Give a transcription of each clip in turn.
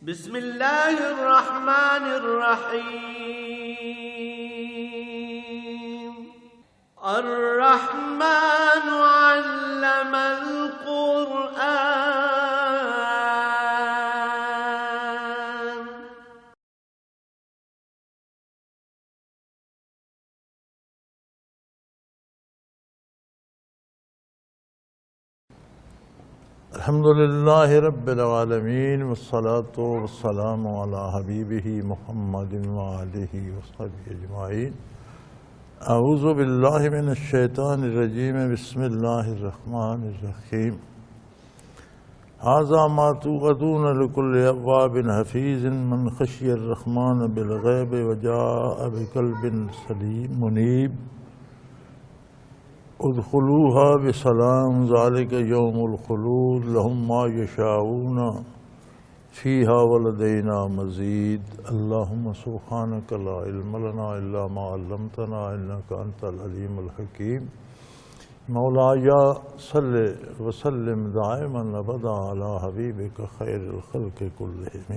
بسم اللہ الرحمن الرحیم الرحمن علم القرآن الحمد للہ رب العالمین والصلاة والسلام علی حبیبہ محمد وآلہ وصحبہ اجمعین اعوذ باللہ من الشیطان الرجیم بسم اللہ الرحمن الرحیم ھذا ما توعدون لکل اواب حفیظ من خشی الرحمن بالغیب وجاء بقلب سلیم منیب ادخلوها بسلام ذلك یوم الخلود لهم ما یشاءون فیہا ولدینا مزید اللہم سبحانک لا علم لنا الا ما علمتنا انک انت العلیم الحکیم مولایا صلی وسلم دائما ابدا علی حبیبک خیر الخلق کلہم۔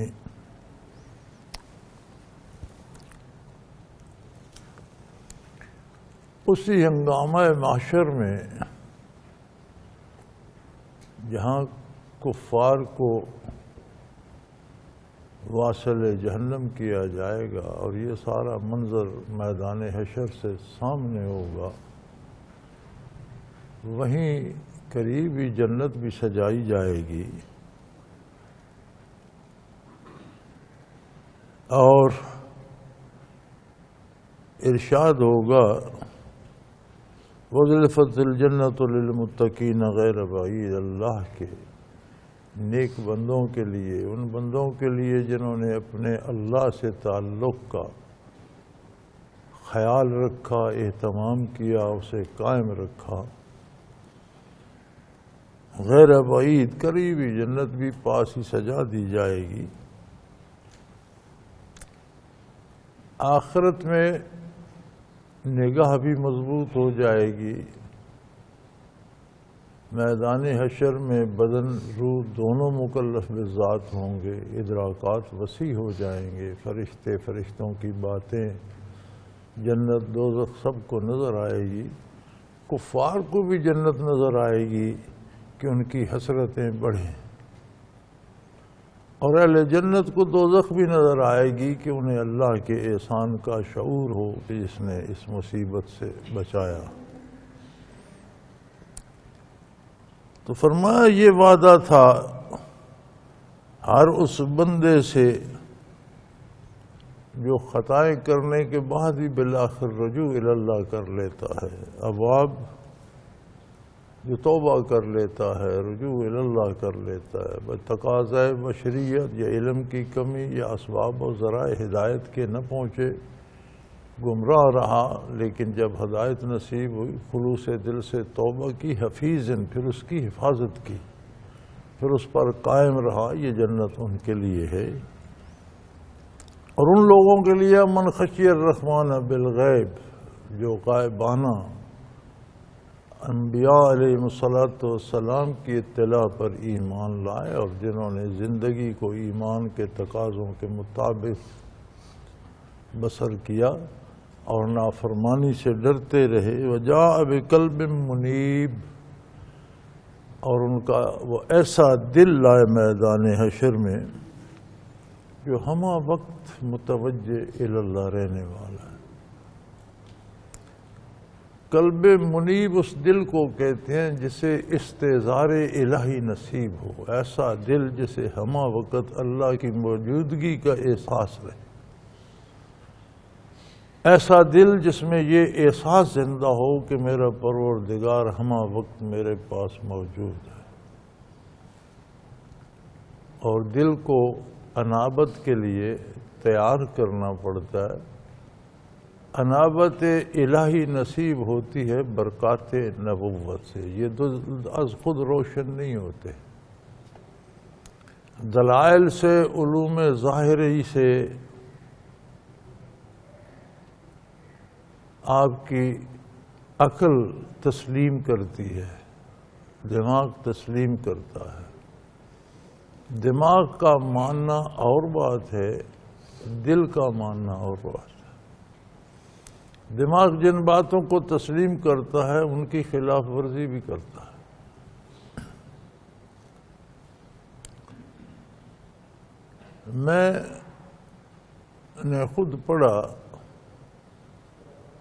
اسی ہنگامہ محشر میں جہاں کفار کو واصل جہنم کیا جائے گا اور یہ سارا منظر میدان حشر سے سامنے ہوگا، وہیں قریب ہی جنت بھی سجائی جائے گی اور ارشاد ہوگا وَأُزْلِفَتِ الْجَنَّةُ لِلْمُتَّقِينَ غَيْرَ بَعِيدٍ۔ اللہ کے نیک بندوں کے لیے، ان بندوں کے لیے جنہوں نے اپنے اللہ سے تعلق کا خیال رکھا، اہتمام کیا، اسے قائم رکھا، غیر بعید قریبی جنت بھی پاس ہی سجا دی جائے گی۔ آخرت میں نگاہ بھی مضبوط ہو جائے گی، میدان حشر میں بدن روح دونوں مکلف بالذات ہوں گے، ادراکات وسیع ہو جائیں گے، فرشتوں کی باتیں، جنت دوزخ سب کو نظر آئے گی۔ کفار کو بھی جنت نظر آئے گی کہ ان کی حسرتیں بڑھیں، اور اہل جنت کو دوزخ بھی نظر آئے گی کہ انہیں اللہ کے احسان کا شعور ہو کہ جس نے اس مصیبت سے بچایا۔ تو فرمایا یہ وعدہ تھا ہر اس بندے سے جو خطائیں کرنے کے بعد بھی بالآخر رجوع الی اللہ کر لیتا ہے، اواب جو توبہ کر لیتا ہے، رجوع الی اللہ کر لیتا ہے، بس تقاضۂ بشریت یا علم کی کمی یا اسباب و ذرائع ہدایت کے نہ پہنچے، گمراہ رہا، لیکن جب ہدایت نصیب ہوئی خلوص دل سے توبہ کی، حفیظن پھر اس کی حفاظت کی، پھر اس پر قائم رہا، یہ جنت ان کے لیے ہے۔ اور ان لوگوں کے لیے من خشی الرحمن بالغیب، جو غائبانہ انبیاء علیہ السلام کی اطلاع پر ایمان لائے اور جنہوں نے زندگی کو ایمان کے تقاضوں کے مطابق بسر کیا اور نافرمانی سے ڈرتے رہے، وجاء بقلب منیب، اور ان کا وہ ایسا دل لائے میدان حشر میں جو ہمہ وقت متوجہ الی اللہ رہنے والا ہے۔ قلب منیب اس دل کو کہتے ہیں جسے استظہار الہی نصیب ہو، ایسا دل جسے ہمہ وقت اللہ کی موجودگی کا احساس رہے، ایسا دل جس میں یہ احساس زندہ ہو کہ میرا پروردگار ہمہ وقت میرے پاس موجود ہے۔ اور دل کو انابت کے لیے تیار کرنا پڑتا ہے۔ انابت الہی نصیب ہوتی ہے برکات نبوت سے، یہ از خود روشن نہیں ہوتے، دلائل سے، علوم ظاہری سے آپ کی عقل تسلیم کرتی ہے، دماغ تسلیم کرتا ہے، دماغ کا ماننا اور بات ہے، دل کا ماننا اور بات ہے۔ دماغ جن باتوں کو تسلیم کرتا ہے ان کی خلاف ورزی بھی کرتا ہے۔ میں نے خود پڑھا،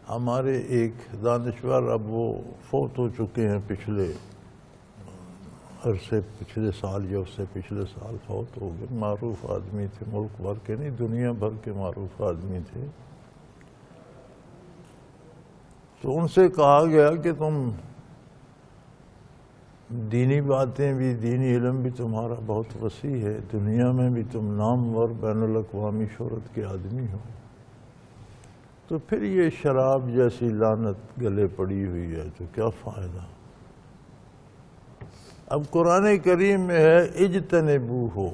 ہمارے ایک دانشور، اب وہ فوت ہو چکے ہیں پچھلے عرصے، پچھلے سال یا اس سے پچھلے سال فوت ہو گئے، معروف آدمی تھے، ملک بھر کے نہیں دنیا بھر کے معروف آدمی تھے۔ تو ان سے کہا گیا کہ تم دینی باتیں بھی، دینی علم بھی تمہارا بہت وسیع ہے، دنیا میں بھی تم نامور بین الاقوامی شہرت کے آدمی ہو، تو پھر یہ شراب جیسی لعنت گلے پڑی ہوئی ہے تو کیا فائدہ؟ اب قرآن کریم میں ہے اجتنبوہ،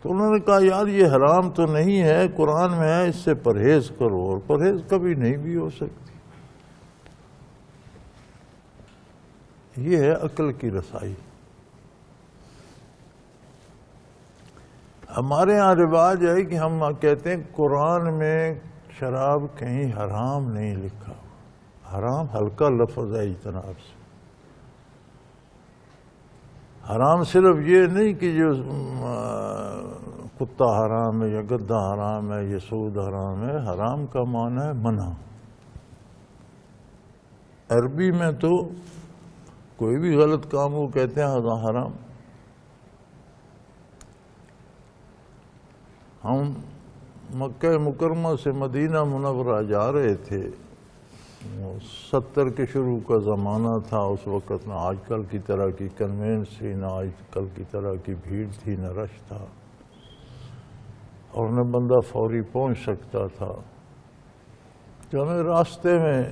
تو انہوں نے کہا یار یہ حرام تو نہیں ہے، قرآن میں ہے اس سے پرہیز کرو، اور پرہیز کبھی نہیں بھی ہو سکتی۔ یہ ہے عقل کی رسائی۔ ہمارے ہاں رواج ہے کہ ہم کہتے ہیں قرآن میں شراب کہیں حرام نہیں لکھا، حرام ہلکا لفظ ہے اجتناب سے۔ حرام صرف یہ نہیں کہ جو کتا حرام ہے یا گدھا حرام ہے یا سود حرام ہے، حرام کا معنی ہے منع۔ عربی میں تو کوئی بھی غلط کام وہ کہتے ہیں حرام۔ ہم مکہ مکرمہ سے مدینہ منورہ جا رہے تھے، 70 کے شروع کا زمانہ تھا، اس وقت نہ آج کل کی طرح کی کنوینس تھی، نہ آج کل کی طرح کی بھیڑ تھی، نہ رش تھا، اور نہ بندہ فوری پہنچ سکتا تھا۔ تو ہمیں راستے میں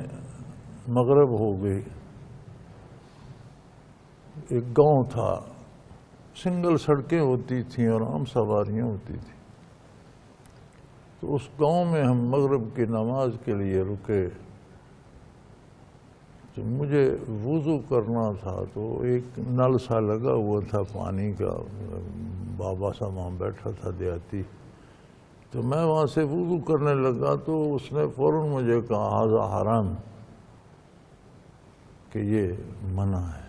مغرب ہو گئی، ایک گاؤں تھا، سنگل سڑکیں ہوتی تھیں اور عام سواریاں ہوتی تھیں۔ تو اس گاؤں میں ہم مغرب کی نماز کے لیے رکے، تو مجھے وضو کرنا تھا، تو ایک نل سا لگا ہوا تھا پانی کا، بابا سا وہاں بیٹھا تھا دیہاتی، تو میں وہاں سے وضو کرنے لگا تو اس نے فوراً مجھے کہا ھذا حرام، کہ یہ منع ہے۔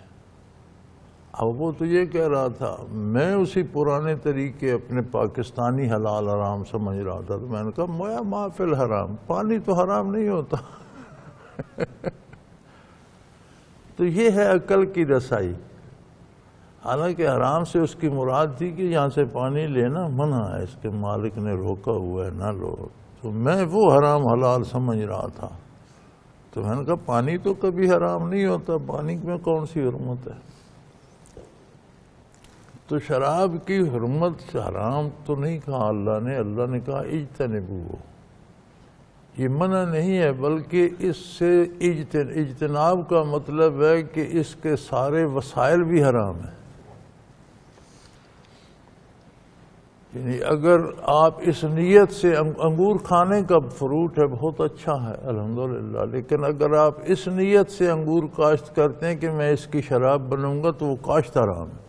اب وہ تو یہ کہہ رہا تھا، میں اسی پرانے طریقے اپنے پاکستانی حلال حرام سمجھ رہا تھا، تو میں نے کہا مویا ما فی الحرام، پانی تو حرام نہیں ہوتا۔ تو یہ ہے عقل کی رسائی۔ حالانکہ حرام سے اس کی مراد تھی کہ یہاں سے پانی لینا منع ہے، اس کے مالک نے روکا ہوا ہے نہ لو، تو میں وہ حرام حلال سمجھ رہا تھا۔ تو میں نے کہا پانی تو کبھی حرام نہیں ہوتا، پانی میں کون سی حرمت ہے؟ تو شراب کی حرمت حرام تو نہیں کہا اللہ نے کہا اجتنبوہ، یہ منع نہیں ہے، بلکہ اس سے اجتناب کا مطلب ہے کہ اس کے سارے وسائل بھی حرام ہیں۔ یعنی اگر آپ اس نیت سے انگور کھانے کا فروٹ ہے بہت اچھا ہے الحمدللہ، لیکن اگر آپ اس نیت سے انگور کاشت کرتے ہیں کہ میں اس کی شراب بناؤں گا تو وہ کاشت حرام ہے۔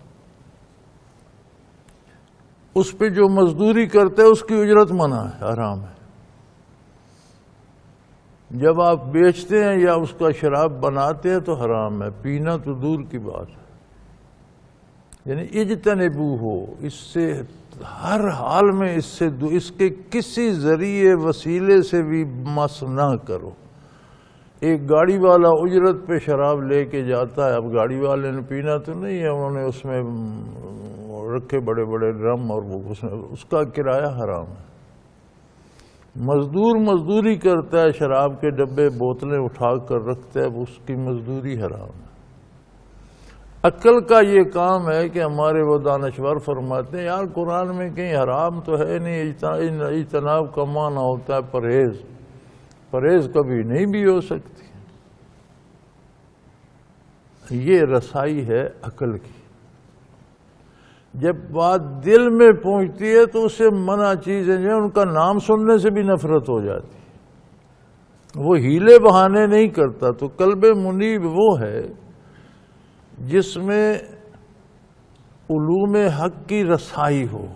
اس پہ جو مزدوری کرتے ہیں اس کی اجرت منع ہے، حرام ہے۔ جب آپ بیچتے ہیں یا اس کا شراب بناتے ہیں تو حرام ہے، پینا تو دور کی بات ہے۔ یعنی اجتنبوہ ہو، اس سے ہر حال میں اس کے کسی ذریعے وسیلے سے بھی مس نہ کرو۔ ایک گاڑی والا اجرت پہ شراب لے کے جاتا ہے، اب گاڑی والے نے پینا تو نہیں ہے، انہوں نے اس میں رکھے بڑے بڑے ڈرم، اور اس کا کرایہ حرام ہے۔ مزدور مزدوری کرتا ہے، شراب کے ڈبے بوتلیں اٹھا کر رکھتا ہے، اس کی مزدوری حرام ہے۔ عقل کا یہ کام ہے کہ ہمارے وہ دانشور فرماتے ہیں یار قرآن میں کہیں حرام تو ہے نہیں، اجتناب کا معنی ہوتا ہے پرہیز، پرہیز کبھی نہیں بھی ہو سکتی۔ یہ رسائی ہے عقل کی۔ جب بات دل میں پہنچتی ہے تو اسے منع چیزیں جو ان کا نام سننے سے بھی نفرت ہو جاتی، وہ ہیلے بہانے نہیں کرتا۔ تو قلب منیب وہ ہے جس میں علوم حق کی رسائی ہو،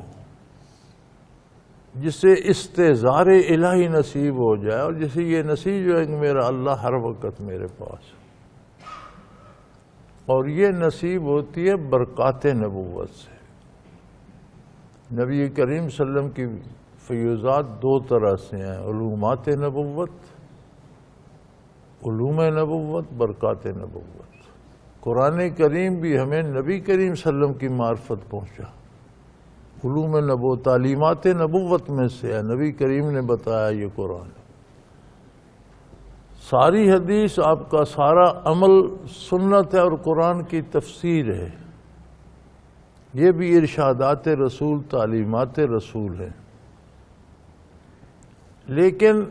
جسے استظہار الہی نصیب ہو جائے، اور جسے یہ نصیب جو ہے کہ میرا اللہ ہر وقت میرے پاس، اور یہ نصیب ہوتی ہے برکات نبوت سے۔ نبی کریم صلی اللہ علیہ وسلم کی فیوزات دو طرح سے ہیں، علومات نبوت، علوم نبوت، برکات نبوت۔ قرآن کریم بھی ہمیں نبی کریم صلی اللہ علیہ وسلم کی معرفت پہنچا، علوم نبوت، تعلیمات نبوت میں سے ہے، نبی کریم نے بتایا یہ قرآن۔ ساری حدیث، آپ کا سارا عمل سنت ہے اور قرآن کی تفسیر ہے، یہ بھی ارشادات رسول، تعلیمات رسول ہیں۔ لیکن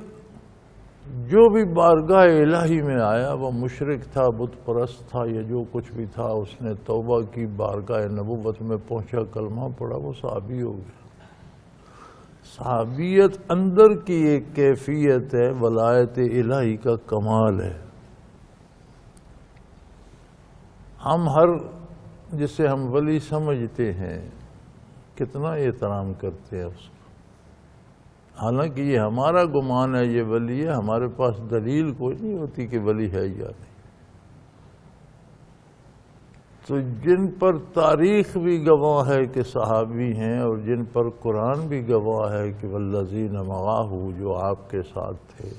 جو بھی بارگاہ الہی میں آیا وہ مشرک تھا، بت پرست تھا، یا جو کچھ بھی تھا، اس نے توبہ کی، بارگاہ نبوت میں پہنچا، کلمہ پڑھا، وہ صحابی ہو گیا۔ صحابیت اندر کی ایک کیفیت ہے، ولایت الہی کا کمال ہے۔ ہم ہر جسے ہم ولی سمجھتے ہیں کتنا احترام کرتے ہیں اس کا، حالانکہ یہ ہمارا گمان ہے یہ ولی ہے، ہمارے پاس دلیل کوئی نہیں ہوتی کہ ولی ہے یا نہیں۔ تو جن پر تاریخ بھی گواہ ہے کہ صحابی ہیں، اور جن پر قرآن بھی گواہ ہے کہ والذین معہ، جو آپ کے ساتھ تھے،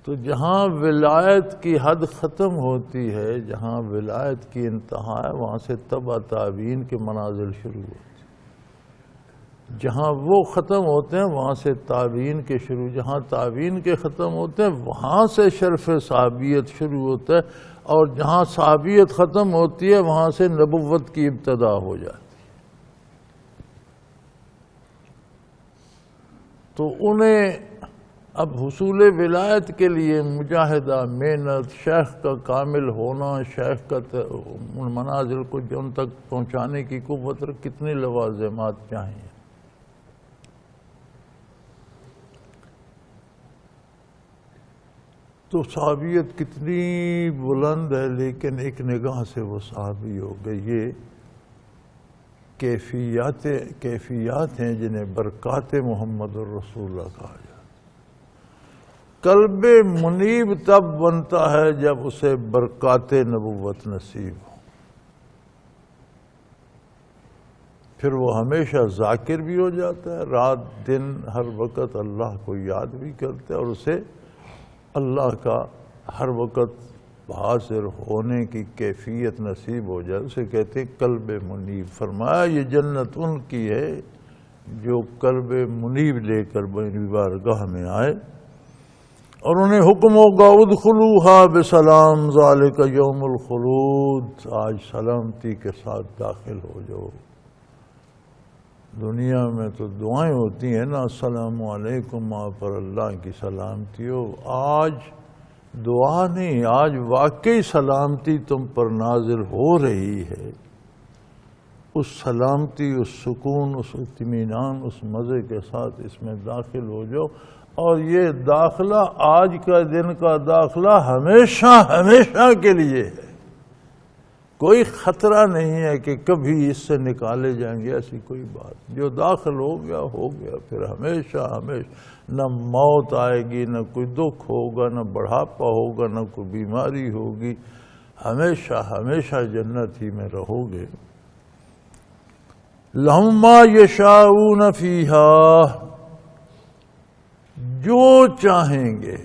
تو جہاں ولایت کی حد ختم ہوتی ہے، جہاں ولایت کی انتہا ہے، وہاں سے تبع تابعین کے منازل شروع ہوتے ہیں۔ جہاں وہ ختم ہوتے ہیں وہاں سے تابعین کے شروع، جہاں تابعین کے ختم ہوتے ہیں وہاں سے شرف صحابیت شروع ہوتا ہے، اور جہاں صحابیت ختم ہوتی ہے وہاں سے نبوت کی ابتدا ہو جاتی ہے۔ تو انہیں اب حصول ولایت کے لیے مجاہدہ، محنت، شیخ کا کامل ہونا، شیخ کا منازل کو ان تک پہنچانے کی قوت، کتنے لوازمات چاہیے۔ تو صحابیت کتنی بلند ہے، لیکن ایک نگاہ سے وہ صحابی ہو گئے۔ یہ کیفیات ہیں جنہیں برکات محمد الرسول اللہ کہا جاتا ہے۔ قلب منیب تب بنتا ہے جب اسے برکات نبوت نصیب ہو، پھر وہ ہمیشہ ذاکر بھی ہو جاتا ہے، رات دن ہر وقت اللہ کو یاد بھی کرتا ہے، اور اسے اللہ کا ہر وقت حاضر ہونے کی کیفیت نصیب ہو جائے، اسے کہتے ہیں قلب منیب۔ فرمایا یہ جنت ان کی ہے جو قلب منیب لے کر میری بارگاہ میں آئے، اور انہیں حکم ہوگا ادخلوہا بسلام ذالک یوم الخلود، آج سلامتی کے ساتھ داخل ہو جاؤ۔ دنیا میں تو دعائیں ہوتی ہیں نا، السلام علیکم، آپ پر اللہ کی سلامتی ہو۔ آج دعا نہیں، آج واقعی سلامتی تم پر نازل ہو رہی ہے۔ اس سلامتی، اس سکون، اس اطمینان، اس مزے کے ساتھ اس میں داخل ہو جاؤ، اور یہ داخلہ آج کا دن کا داخلہ ہمیشہ کے لیے ہے۔ کوئی خطرہ نہیں ہے کہ کبھی اس سے نکالے جائیں گے، ایسی کوئی بات۔ جو داخل ہو گیا، پھر ہمیشہ نہ موت آئے گی، نہ کوئی دکھ ہوگا، نہ بڑھاپا ہوگا، نہ کوئی بیماری ہوگی، ہمیشہ جنت ہی میں رہو گے۔ لَهُم مَّا يَشَاءُونَ فِيهَا، جو چاہیں گے،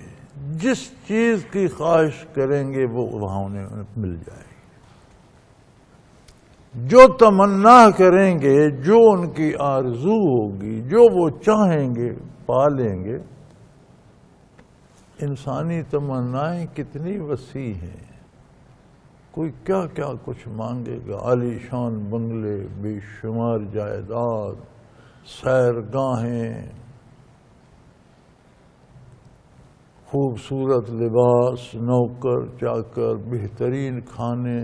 جس چیز کی خواہش کریں گے وہ وہاں انہیں مل جائے گی۔ جو تمنا کریں گے، جو ان کی آرزو ہوگی، جو وہ چاہیں گے پا لیں گے۔ انسانی تمنائیں کتنی وسیع ہیں، کوئی کیا کچھ مانگے گا، عالی شان بنگلے، بے شمار جائیداد، سیرگاہیں، خوبصورت لباس، نوکر چاکر، بہترین کھانے،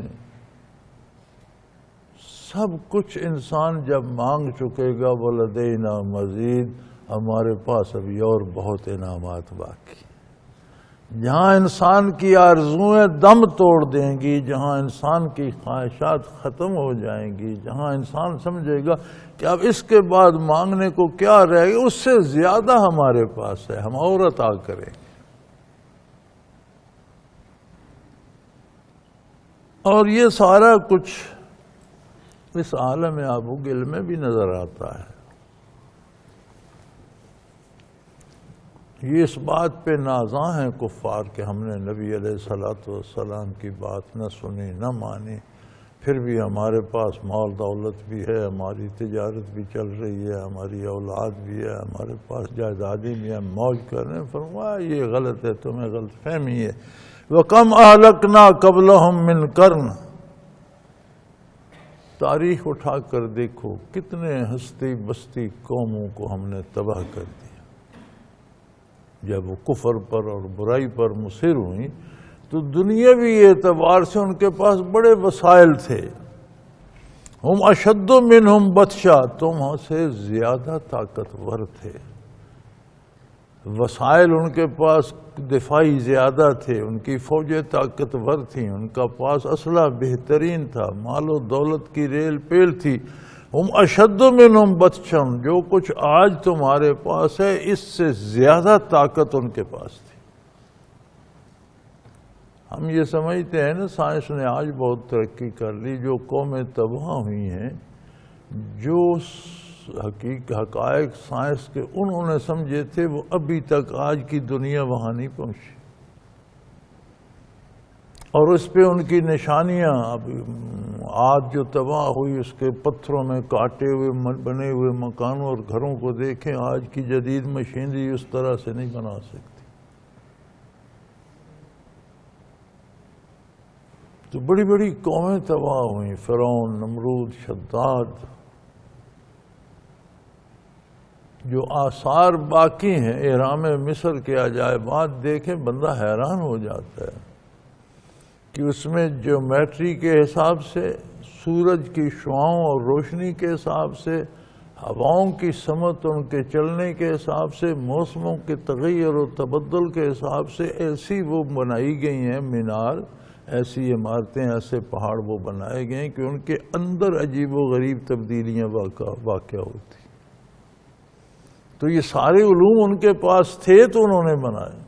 سب کچھ انسان جب مانگ چکے گا، وَلَدَيْنَا مزید، ہمارے پاس ابھی اور بہت انعامات باقی۔ جہاں انسان کی آرزوئیں دم توڑ دیں گی، جہاں انسان کی خواہشات ختم ہو جائیں گی، جہاں انسان سمجھے گا کہ اب اس کے بعد مانگنے کو کیا رہے گا، اس سے زیادہ ہمارے پاس ہے، ہم اور عطا کریں گے۔ اور یہ سارا کچھ اس عالم ابوگل میں بھی نظر آتا ہے۔ یہ اس بات پہ نازاں ہیں کفار کہ ہم نے نبی علیہ الصلوۃ والسلام کی بات نہ سنی نہ مانی، پھر بھی ہمارے پاس مال دولت بھی ہے، ہماری تجارت بھی چل رہی ہے، ہماری اولاد بھی ہے، ہمارے پاس جائیدادیں بھی ہیں، موج کر رہے ہیں۔ فرمایا یہ غلط ہے، تمہیں غلط فہمی ہے۔ وَكَمْ أَهْلَكْنَا قَبْلَهُمْ مِنْ قَرْنٍ، تاریخ اٹھا کر دیکھو کتنے ہستی بستی قوموں کو ہم نے تباہ کر دیا۔ جب وہ کفر پر اور برائی پر مصر ہوئیں تو دنیاوی اعتبار سے ان کے پاس بڑے وسائل تھے۔ ہم اشد منہم بطشا، تم سے زیادہ طاقتور تھے۔ وسائل ان کے پاس دفاعی زیادہ تھے، ان کی فوجیں طاقتور تھیں، ان کا پاس اسلحہ بہترین تھا، مال و دولت کی ریل پیل تھی۔ ہم اشد منہم بطشا، جو کچھ آج تمہارے پاس ہے اس سے زیادہ طاقت ان کے پاس تھی۔ ہم یہ سمجھتے ہیں نا سائنس نے آج بہت ترقی کر لی، جو قومیں تباہ ہوئی ہیں، جو حقائق سائنس کے انہوں نے سمجھے تھے وہ ابھی تک آج کی دنیا وہاں نہیں پہنچی، اور اس پہ ان کی نشانیاں۔ اب آج جو تباہ ہوئی اس کے پتھروں میں کاٹے ہوئے بنے ہوئے مکانوں اور گھروں کو دیکھیں، آج کی جدید مشینری اس طرح سے نہیں بنا سکتی۔ تو بڑی بڑی قومیں تباہ ہوئیں، فرعون، نمرود، شداد۔ جو آثار باقی ہیں اہرام مصر کے عجائبات دیکھیں بندہ حیران ہو جاتا ہے کہ اس میں جیومیٹری کے حساب سے، سورج کی شعاؤں اور روشنی کے حساب سے، ہواؤں کی سمت ان کے چلنے کے حساب سے، موسموں کے تغیر و تبدل کے حساب سے ایسی وہ بنائی گئی ہیں مینار، ایسی عمارتیں، ایسے پہاڑ وہ بنائے گئے ہیں کہ ان کے اندر عجیب و غریب تبدیلیاں واقع ہوتی۔ تو یہ سارے علوم ان کے پاس تھے تو انہوں نے بنائے۔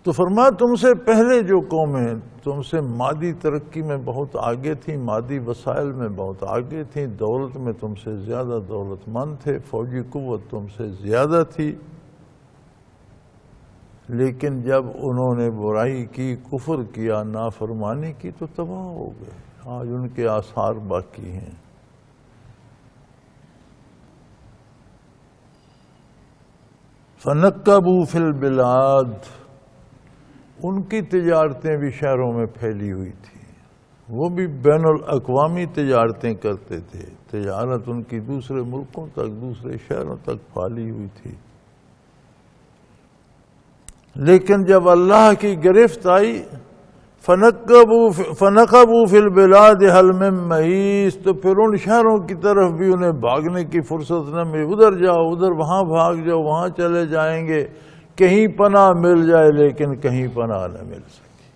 تو فرمایا تم سے پہلے جو قومیں تم سے مادی ترقی میں بہت آگے تھیں، مادی وسائل میں بہت آگے تھیں، دولت میں تم سے زیادہ دولت مند تھے، فوجی قوت تم سے زیادہ تھی، لیکن جب انہوں نے برائی کی، کفر کیا، نافرمانی کی تو تباہ ہو گئے۔ آج ان کے آثار باقی ہیں۔ فَنَكَّبُوا فِي الْبِلَادِ، ان کی تجارتیں بھی شہروں میں پھیلی ہوئی تھی، وہ بھی بین الاقوامی تجارتیں کرتے تھے، تجارت ان کی دوسرے ملکوں تک، دوسرے شہروں تک پھیلی ہوئی تھی۔ لیکن جب اللہ کی گرفت آئی، فَنَقَبُوا فِي الْبِلَادِ هَلْ مِن مَّحِیصٍ، تو پھر ان شہروں کی طرف بھی انہیں بھاگنے کی فرصت نہ ملی۔ ادھر جاؤ، ادھر وہاں بھاگ جاؤ، وہاں چلے جائیں گے، کہیں پناہ مل جائے لیکن کہیں پناہ نہ مل سکی۔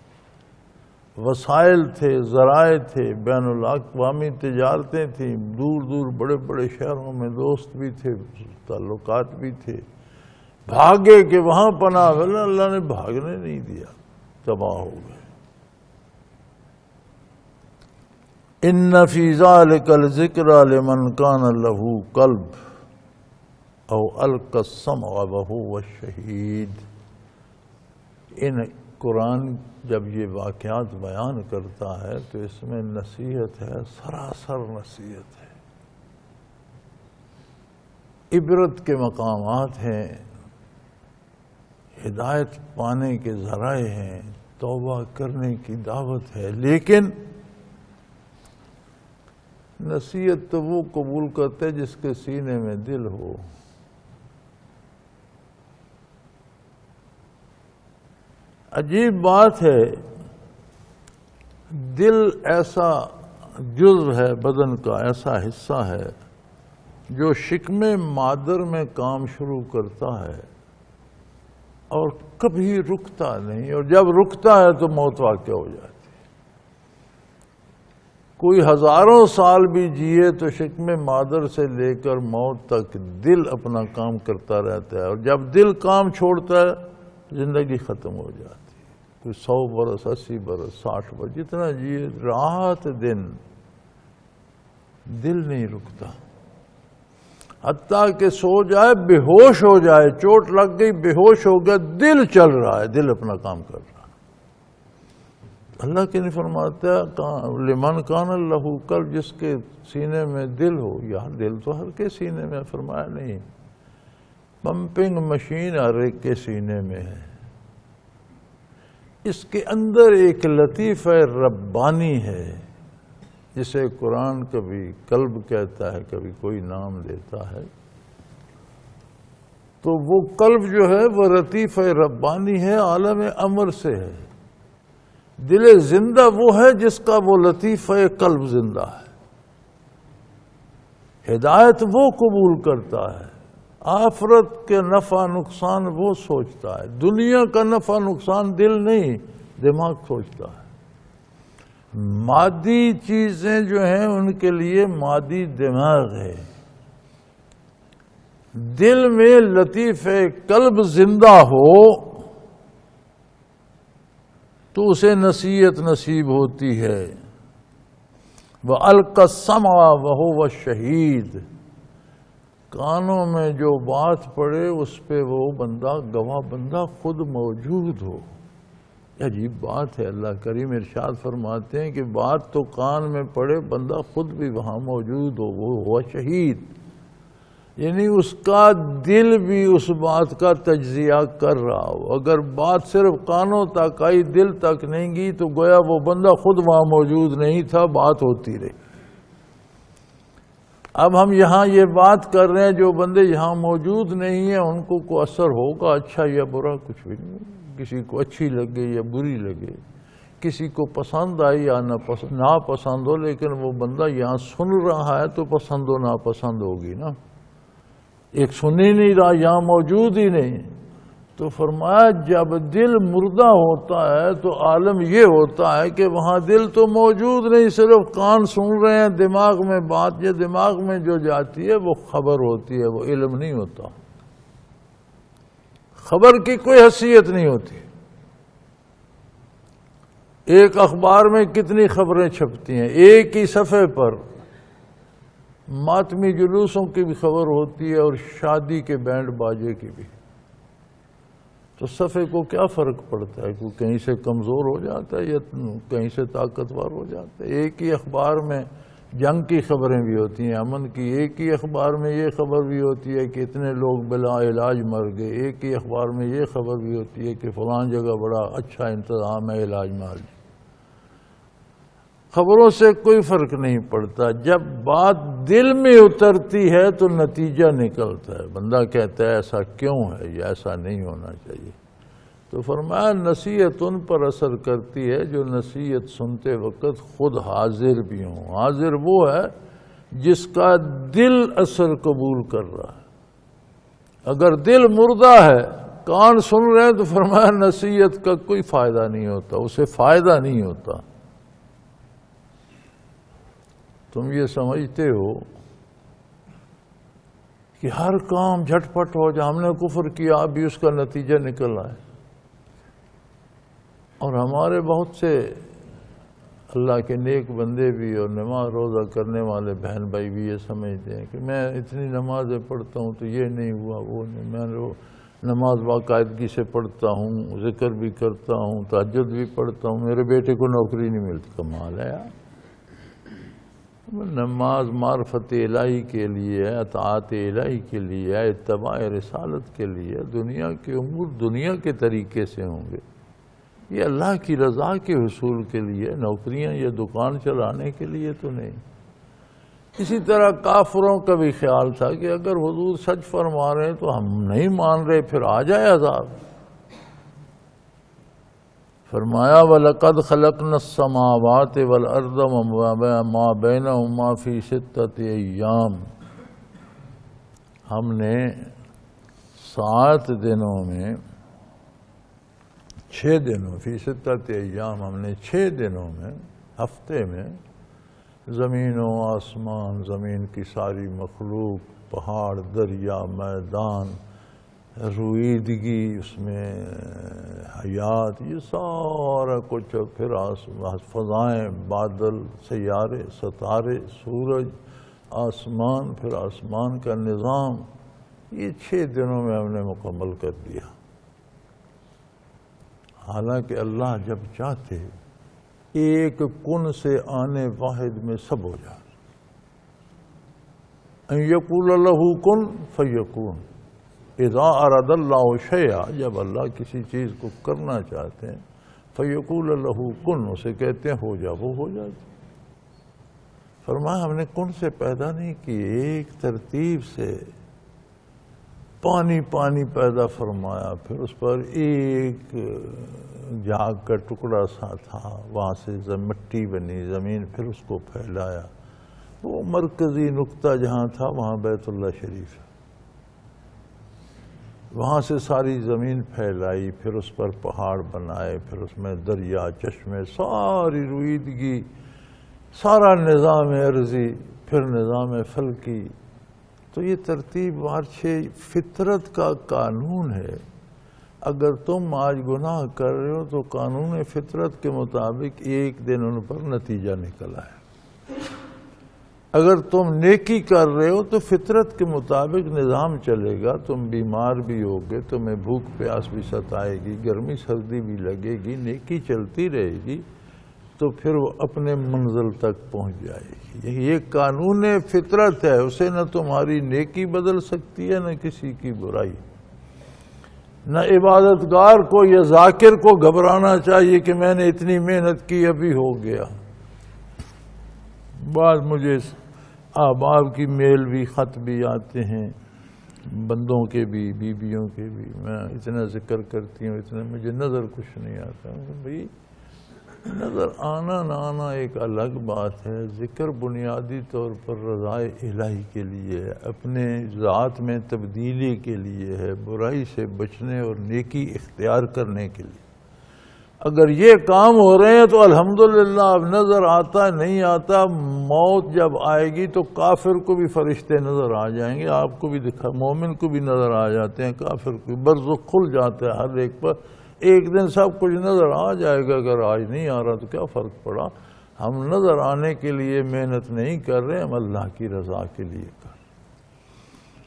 وسائل تھے، ذرائع تھے، بین الاقوامی تجارتیں تھیں، دور دور بڑے بڑے شہروں میں دوست بھی تھے، تعلقات بھی تھے، بھاگے کہ وہاں پناہ ملا، اللہ نے بھاگنے نہیں دیا، تباہ ہو گئے۔ ان فی ذلک لذکری لمن کان لہ قلب او القی السمع وہو شہید۔ ان قرآن جب یہ واقعات بیان کرتا ہے تو اس میں نصیحت ہے، سراسر نصیحت ہے، عبرت کے مقامات ہیں، ہدایت پانے کے ذرائع ہیں، توبہ کرنے کی دعوت ہے، لیکن نصیحت تو وہ قبول کرتے جس کے سینے میں دل ہو۔ عجیب بات ہے، دل ایسا جزو ہے بدن کا، ایسا حصہ ہے جو شکم مادر میں کام شروع کرتا ہے اور کبھی رکتا نہیں، اور جب رکتا ہے تو موت واقع ہو جاتی ہے۔ کوئی ہزاروں سال بھی جیے تو شکم مادر سے لے کر موت تک دل اپنا کام کرتا رہتا ہے، اور جب دل کام چھوڑتا ہے زندگی ختم ہو جاتی ہے۔ کوئی 100 برس، 80 برس، 60 برس، جتنا جیے رات دن دل نہیں رکتا، حتیٰ کہ سو جائے، بے ہوش ہو جائے، چوٹ لگ گئی، بے ہوش ہو گیا، دل چل رہا ہے، دل اپنا کام کر رہا ہے۔ اللہ کے نہیں فرماتا لمن کان لہ قلب، جس کے سینے میں دل ہو۔ یہاں دل تو ہر کے سینے میں، فرمایا نہیں، پمپنگ مشین ہر ایک کے سینے میں ہے، اس کے اندر ایک لطیفہ ربانی ہے جسے قرآن کبھی قلب کہتا ہے، کبھی کوئی نام دیتا ہے۔ تو وہ قلب جو ہے وہ لطیفہ ربانی ہے، عالم امر سے ہے۔ دل زندہ وہ ہے جس کا وہ لطیفہ قلب زندہ ہے۔ ہدایت وہ قبول کرتا ہے، آخرت کے نفع نقصان وہ سوچتا ہے، دنیا کا نفع نقصان دل نہیں، دماغ سوچتا ہے۔ مادی چیزیں جو ہیں ان کے لیے مادی دماغ ہے، دل میں لطیفہ قلب زندہ ہو تو اسے نصیحت نصیب ہوتی ہے۔ وَأَلْقَى السَّمْعَ وَهُوَ الشَّهِيدُ، کانوں میں جو بات پڑے اس پہ وہ بندہ گواہ، بندہ خود موجود ہو۔ عجیب بات ہے، اللہ کریم ارشاد فرماتے ہیں کہ بات تو کان میں پڑے، بندہ خود بھی وہاں موجود ہو، وہ ہوا شہید، یعنی اس کا دل بھی اس بات کا تجزیہ کر رہا ہو۔ اگر بات صرف کانوں تک آئی، دل تک نہیں گئی، تو گویا وہ بندہ خود وہاں موجود نہیں تھا، بات ہوتی رہی۔ اب ہم یہاں یہ بات کر رہے ہیں، جو بندے یہاں موجود نہیں ہیں ان کو اثر ہوگا، اچھا یا برا کچھ بھی نہیں، کسی کو اچھی لگے یا بری لگے، کسی کو پسند آئی یا ناپسند ہو، لیکن وہ بندہ یہاں سن رہا ہے تو پسند و ناپسند ہوگی نا۔ ایک سن ہی نہیں رہا، یہاں موجود ہی نہیں۔ تو فرمایا جب دل مردہ ہوتا ہے تو عالم یہ ہوتا ہے کہ وہاں دل تو موجود نہیں، صرف کان سن رہے ہیں، دماغ میں بات، یہ دماغ میں جو جاتی ہے وہ خبر ہوتی ہے، وہ علم نہیں ہوتا، خبر کی کوئی حیثیت نہیں ہوتی۔ ایک اخبار میں کتنی خبریں چھپتی ہیں، ایک ہی صفحے پر ماتمی جلوسوں کی بھی خبر ہوتی ہے اور شادی کے بینڈ باجے کی بھی۔ تو صفحے کو کیا فرق پڑتا ہے، کوئی کہیں سے کمزور ہو جاتا ہے یا کہیں سے طاقتور ہو جاتا ہے۔ ایک ہی اخبار میں جنگ کی خبریں بھی ہوتی ہیں، امن کی، ایک ہی اخبار میں یہ خبر بھی ہوتی ہے کہ اتنے لوگ بلا علاج مر گئے، ایک ہی اخبار میں یہ خبر بھی ہوتی ہے کہ فلاں جگہ بڑا اچھا انتظام ہے علاج مال۔ خبروں سے کوئی فرق نہیں پڑتا، جب بات دل میں اترتی ہے تو نتیجہ نکلتا ہے، بندہ کہتا ہے ایسا کیوں ہے یا ایسا نہیں ہونا چاہیے۔ تو فرمایا نصیحت ان پر اثر کرتی ہے جو نصیحت سنتے وقت خود حاضر بھی ہوں۔ حاضر وہ ہے جس کا دل اثر قبول کر رہا ہے۔ اگر دل مردہ ہے، کان سن رہے ہیں، تو فرمایا نصیحت کا کوئی فائدہ نہیں ہوتا، اسے فائدہ نہیں ہوتا۔ تم یہ سمجھتے ہو کہ ہر کام جھٹ پٹ ہو جائے، ہم نے کفر کیا ابھی اس کا نتیجہ نکل رہا ہے، اور ہمارے بہت سے اللہ کے نیک بندے بھی اور نماز روزہ کرنے والے بہن بھائی بھی یہ سمجھتے ہیں کہ میں اتنی نمازیں پڑھتا ہوں تو یہ نہیں ہوا، وہ نہیں، میں نماز باقاعدگی سے پڑھتا ہوں، ذکر بھی کرتا ہوں، تہجد بھی پڑھتا ہوں، میرے بیٹے کو نوکری نہیں ملتی۔ کمال ہے یار، نماز معرفت الہی کے لیے، اطاعت الہی کے لیے، اتباع رسالت کے لیے، دنیا کے امور دنیا کے طریقے سے ہوں گے، یہ اللہ کی رضا کے حصول کے لیے، نوکریاں یہ دکان چلانے کے لیے تو نہیں۔ اسی طرح کافروں کا بھی خیال تھا کہ اگر حضور سچ فرما رہے ہیں تو ہم نہیں مان رہے، پھر آ جائے عذاب۔ فرمایا وَلَقَدْ خَلَقْنَا السَّمَاوَاتِ وَالْأَرْضَ وَمَا بَيْنَهُمَا فِي سِتَّةِ أَيَّامٍ، ہم نے 7 دنوں میں 6 دنوں فی 6 ایام، ہم نے 6 دنوں میں، ہفتے میں، زمین و آسمان، زمین کی ساری مخلوق، پہاڑ، دریا، میدان، رویدگی، اس میں حیات، یہ سارا کچھ، پھر فضائیں، بادل، سیارے، ستارے، سورج، آسمان، پھر آسمان کا نظام، یہ 6 دنوں میں ہم نے مکمل کر دیا۔ حالانکہ اللہ جب چاہتے ایک کن سے آنے واحد میں سب ہو جائے، ان یقول لہ کن فیکون، اذا اراد اللہ شیئا، جب اللہ کسی چیز کو کرنا چاہتے ہیں، فیقول لہ کن، اسے کہتے ہیں ہو جا، وہ ہو جاتی۔ فرمایا ہم نے کن سے پیدا نہیں کی، ایک ترتیب سے پانی پیدا فرمایا، پھر اس پر ایک جھاگ کا ٹکڑا سا تھا، وہاں سے مٹی بنی زمین، پھر اس کو پھیلایا، وہ مرکزی نقطہ جہاں تھا وہاں بیت اللہ شریف ہے، وہاں سے ساری زمین پھیلائی، پھر اس پر پہاڑ بنائے، پھر اس میں دریا، چشمے، ساری رویدگی، سارا نظام ارضی، پھر نظام فلکی۔ تو یہ ترتیب وار 6 فطرت کا قانون ہے۔ اگر تم آج گناہ کر رہے ہو تو قانون فطرت کے مطابق ایک دن ان پر نتیجہ نکلا ہے، اگر تم نیکی کر رہے ہو تو فطرت کے مطابق نظام چلے گا، تم بیمار بھی ہوگے، تمہیں بھوک پیاس بھی ستائے گی، گرمی سردی بھی لگے گی، نیکی چلتی رہے گی تو پھر وہ اپنے منزل تک پہنچ جائے گی۔ یہ قانون فطرت ہے، اسے نہ تمہاری نیکی بدل سکتی ہے نہ کسی کی برائی۔ نہ عبادتگار کو یا ذاکر کو گھبرانا چاہیے کہ میں نے اتنی محنت کی ابھی ہو گیا۔ بعض مجھے احباب کی میل بھی، خط بھی آتے ہیں، بندوں کے بھی، بیویوں کے بھی، میں اتنا ذکر کرتی ہوں، اتنا مجھے نظر کچھ نہیں آتا۔ بھئی نظر آنا نہ آنا ایک الگ بات ہے، ذکر بنیادی طور پر رضائے الہی کے لیے ہے، اپنے ذات میں تبدیلی کے لیے ہے، برائی سے بچنے اور نیکی اختیار کرنے کے لیے۔ اگر یہ کام ہو رہے ہیں تو الحمدللہ، اب نظر آتا نہیں آتا، موت جب آئے گی تو کافر کو بھی فرشتے نظر آ جائیں گے، آپ کو بھی دکھا، مومن کو بھی نظر آ جاتے ہیں، کافر کو بھی، برزخ کھل جاتا ہے ہر ایک پر، ایک دن سب کچھ نظر آ جائے گا۔ اگر آج نہیں آ رہا تو کیا فرق پڑا؟ ہم نظر آنے کے لیے محنت نہیں کر رہے، ہم اللہ کی رضا کے لیے کر رہے۔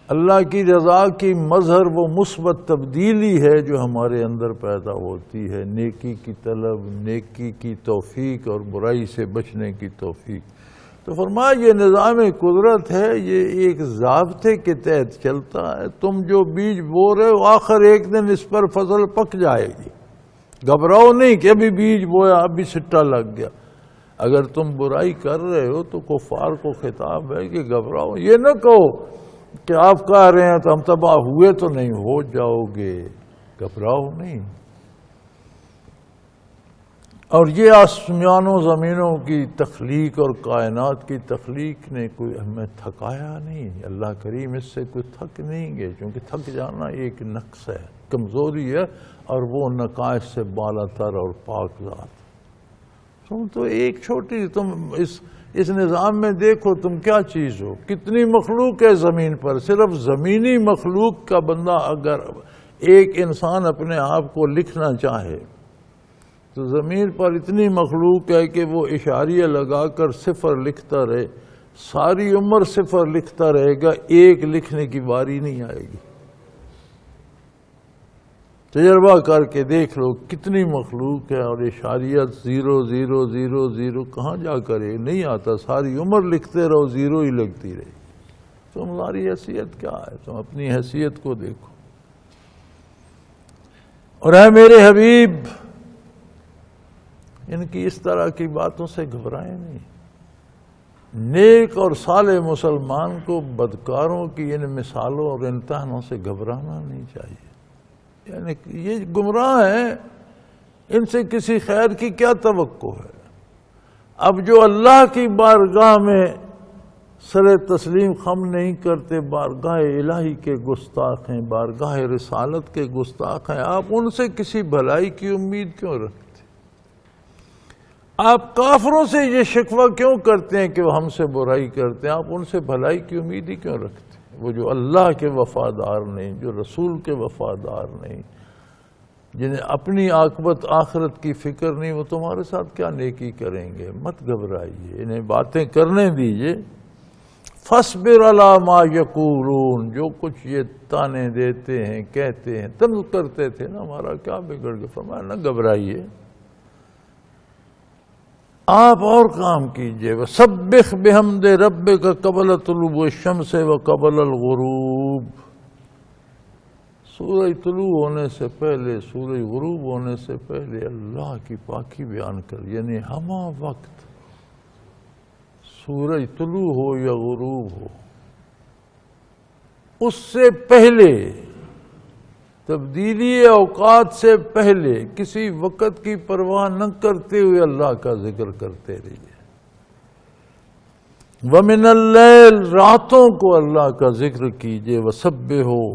اللہ کی رضا کی مظہر وہ مثبت تبدیلی ہے جو ہمارے اندر پیدا ہوتی ہے، نیکی کی طلب، نیکی کی توفیق اور برائی سے بچنے کی توفیق۔ تو فرمایا یہ نظام قدرت ہے، یہ ایک ضابطے کے تحت چلتا ہے۔ تم جو بیج بو رہے ہو آخر ایک دن اس پر فصل پک جائے گی، گھبراؤ نہیں کہ ابھی بیج بویا ابھی سٹا لگ گیا۔ اگر تم برائی کر رہے ہو تو کفار کو خطاب ہے کہ گھبراؤ، یہ نہ کہو کہ آپ کہہ رہے ہیں تو ہم تباہ ہوئے تو نہیں، ہو جاؤ گے، گھبراؤ نہیں۔ اور یہ آسمان و زمینوں کی تخلیق اور کائنات کی تخلیق نے کوئی ہمیں تھکایا نہیں، اللہ کریم اس سے کوئی تھک نہیں گئے، کیونکہ تھک جانا ایک نقص ہے، کمزوری ہے، اور وہ نقائص سے بالا تر اور پاک ذات۔ تم تو ایک چھوٹی، تم اس نظام میں دیکھو تم کیا چیز ہو، کتنی مخلوق ہے زمین پر، صرف زمینی مخلوق کا بندہ اگر ایک انسان اپنے آپ کو لکھنا چاہے تو زمین پر اتنی مخلوق ہے کہ وہ اشاریہ لگا کر صفر لکھتا رہے، ساری عمر صفر لکھتا رہے گا، ایک لکھنے کی باری نہیں آئے گی۔ تجربہ کر کے دیکھ لو کتنی مخلوق ہے، اور اشاریہ 0.000 کہاں جا کرے نہیں آتا، ساری عمر لکھتے رہو، زیرو ہی لگتی رہے۔ تمہاری حیثیت کیا ہے؟ تم اپنی حیثیت کو دیکھو۔ اور اے میرے حبیب، ان کی اس طرح کی باتوں سے گھبرائیں نہیں۔ نیک اور صالح مسلمان کو بدکاروں کی ان مثالوں اور امتحانوں سے گھبرانا نہیں چاہیے۔ یعنی یہ گمراہ ہیں، ان سے کسی خیر کی کیا توقع ہے؟ اب جو اللہ کی بارگاہ میں سر تسلیم خم نہیں کرتے، بارگاہ الہی کے گستاخ ہیں، بارگاہ رسالت کے گستاخ ہیں، آپ ان سے کسی بھلائی کی امید کیوں رکھتے؟ آپ کافروں سے یہ شکوہ کیوں کرتے ہیں کہ وہ ہم سے برائی کرتے ہیں؟ آپ ان سے بھلائی کی امید ہی کیوں رکھتے ہیں؟ وہ جو اللہ کے وفادار نہیں، جو رسول کے وفادار نہیں، جنہیں اپنی عاقبت آخرت کی فکر نہیں، وہ تمہارے ساتھ کیا نیکی کریں گے؟ مت گھبرائیے، انہیں باتیں کرنے دیجئے۔ فَاصْبِرْ عَلَىٰ مَا يَقُولُونَ، جو کچھ یہ تانے دیتے ہیں، کہتے ہیں، طنز کرتے تھے نا، ہمارا کیا بگڑ گیا؟ فرمایا نہ گھبرائیے، آپ اور کام کیجئے۔ وَسَبِّحْ بِحَمْدِ رَبِّكَ قَبْلَ طُلُوعِ الشَّمْسِ وَقَبْلَ الْغُرُوبِ، سورج طلوع ہونے سے پہلے، سورج غروب ہونے سے پہلے اللہ کی پاکی بیان کر، یعنی ہمہ وقت سورج طلوع ہو یا غروب ہو، اس سے پہلے، تبدیلی اوقات سے پہلے، کسی وقت کی پرواہ نہ کرتے ہوئے اللہ کا ذکر کرتے رہیے۔ وَمِنَ اللَّيْلِ، راتوں کو اللہ کا ذکر کیجئے۔ وَسَبِّحُوا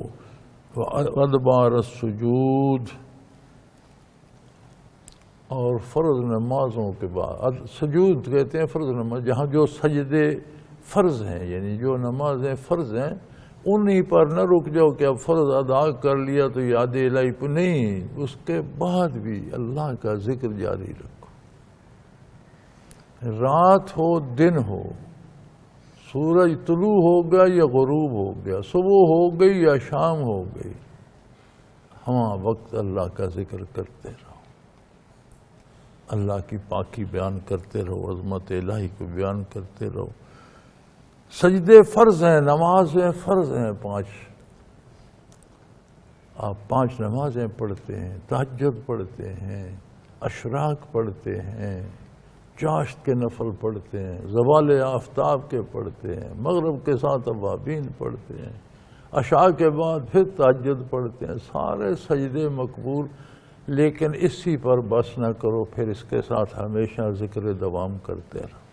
وَأَدْبَارَ السُّجُودِ، اور فرض نمازوں کے بعد، سجود کہتے ہیں فرض نماز، جہاں جو سجدے فرض ہیں، یعنی جو نمازیں فرض ہیں انہی پر نہ رک جاؤ کہ اب فرض ادا کر لیا تو یاد الہی پر نہیں، اس کے بعد بھی اللہ کا ذکر جاری رکھو۔ رات ہو دن ہو، سورج طلوع ہو گیا یا غروب ہو گیا، صبح ہو گئی یا شام ہو گئی، ہمہ وقت اللہ کا ذکر کرتے رہو، اللہ کی پاکی بیان کرتے رہو، عظمت الہی کو بیان کرتے رہو۔ سجدے فرض ہیں، نمازیں فرض ہیں 5، آپ 5 نمازیں پڑھتے ہیں، تہجد پڑھتے ہیں، اشراق پڑھتے ہیں، چاشت کے نفل پڑھتے ہیں، زوال آفتاب کے پڑھتے ہیں، مغرب کے ساتھ اوابین پڑھتے ہیں، عشاء کے بعد پھر تہجد پڑھتے ہیں، سارے سجدے مقبول۔ لیکن اسی پر بس نہ کرو، پھر اس کے ساتھ ہمیشہ ذکر دوام کرتے رہو۔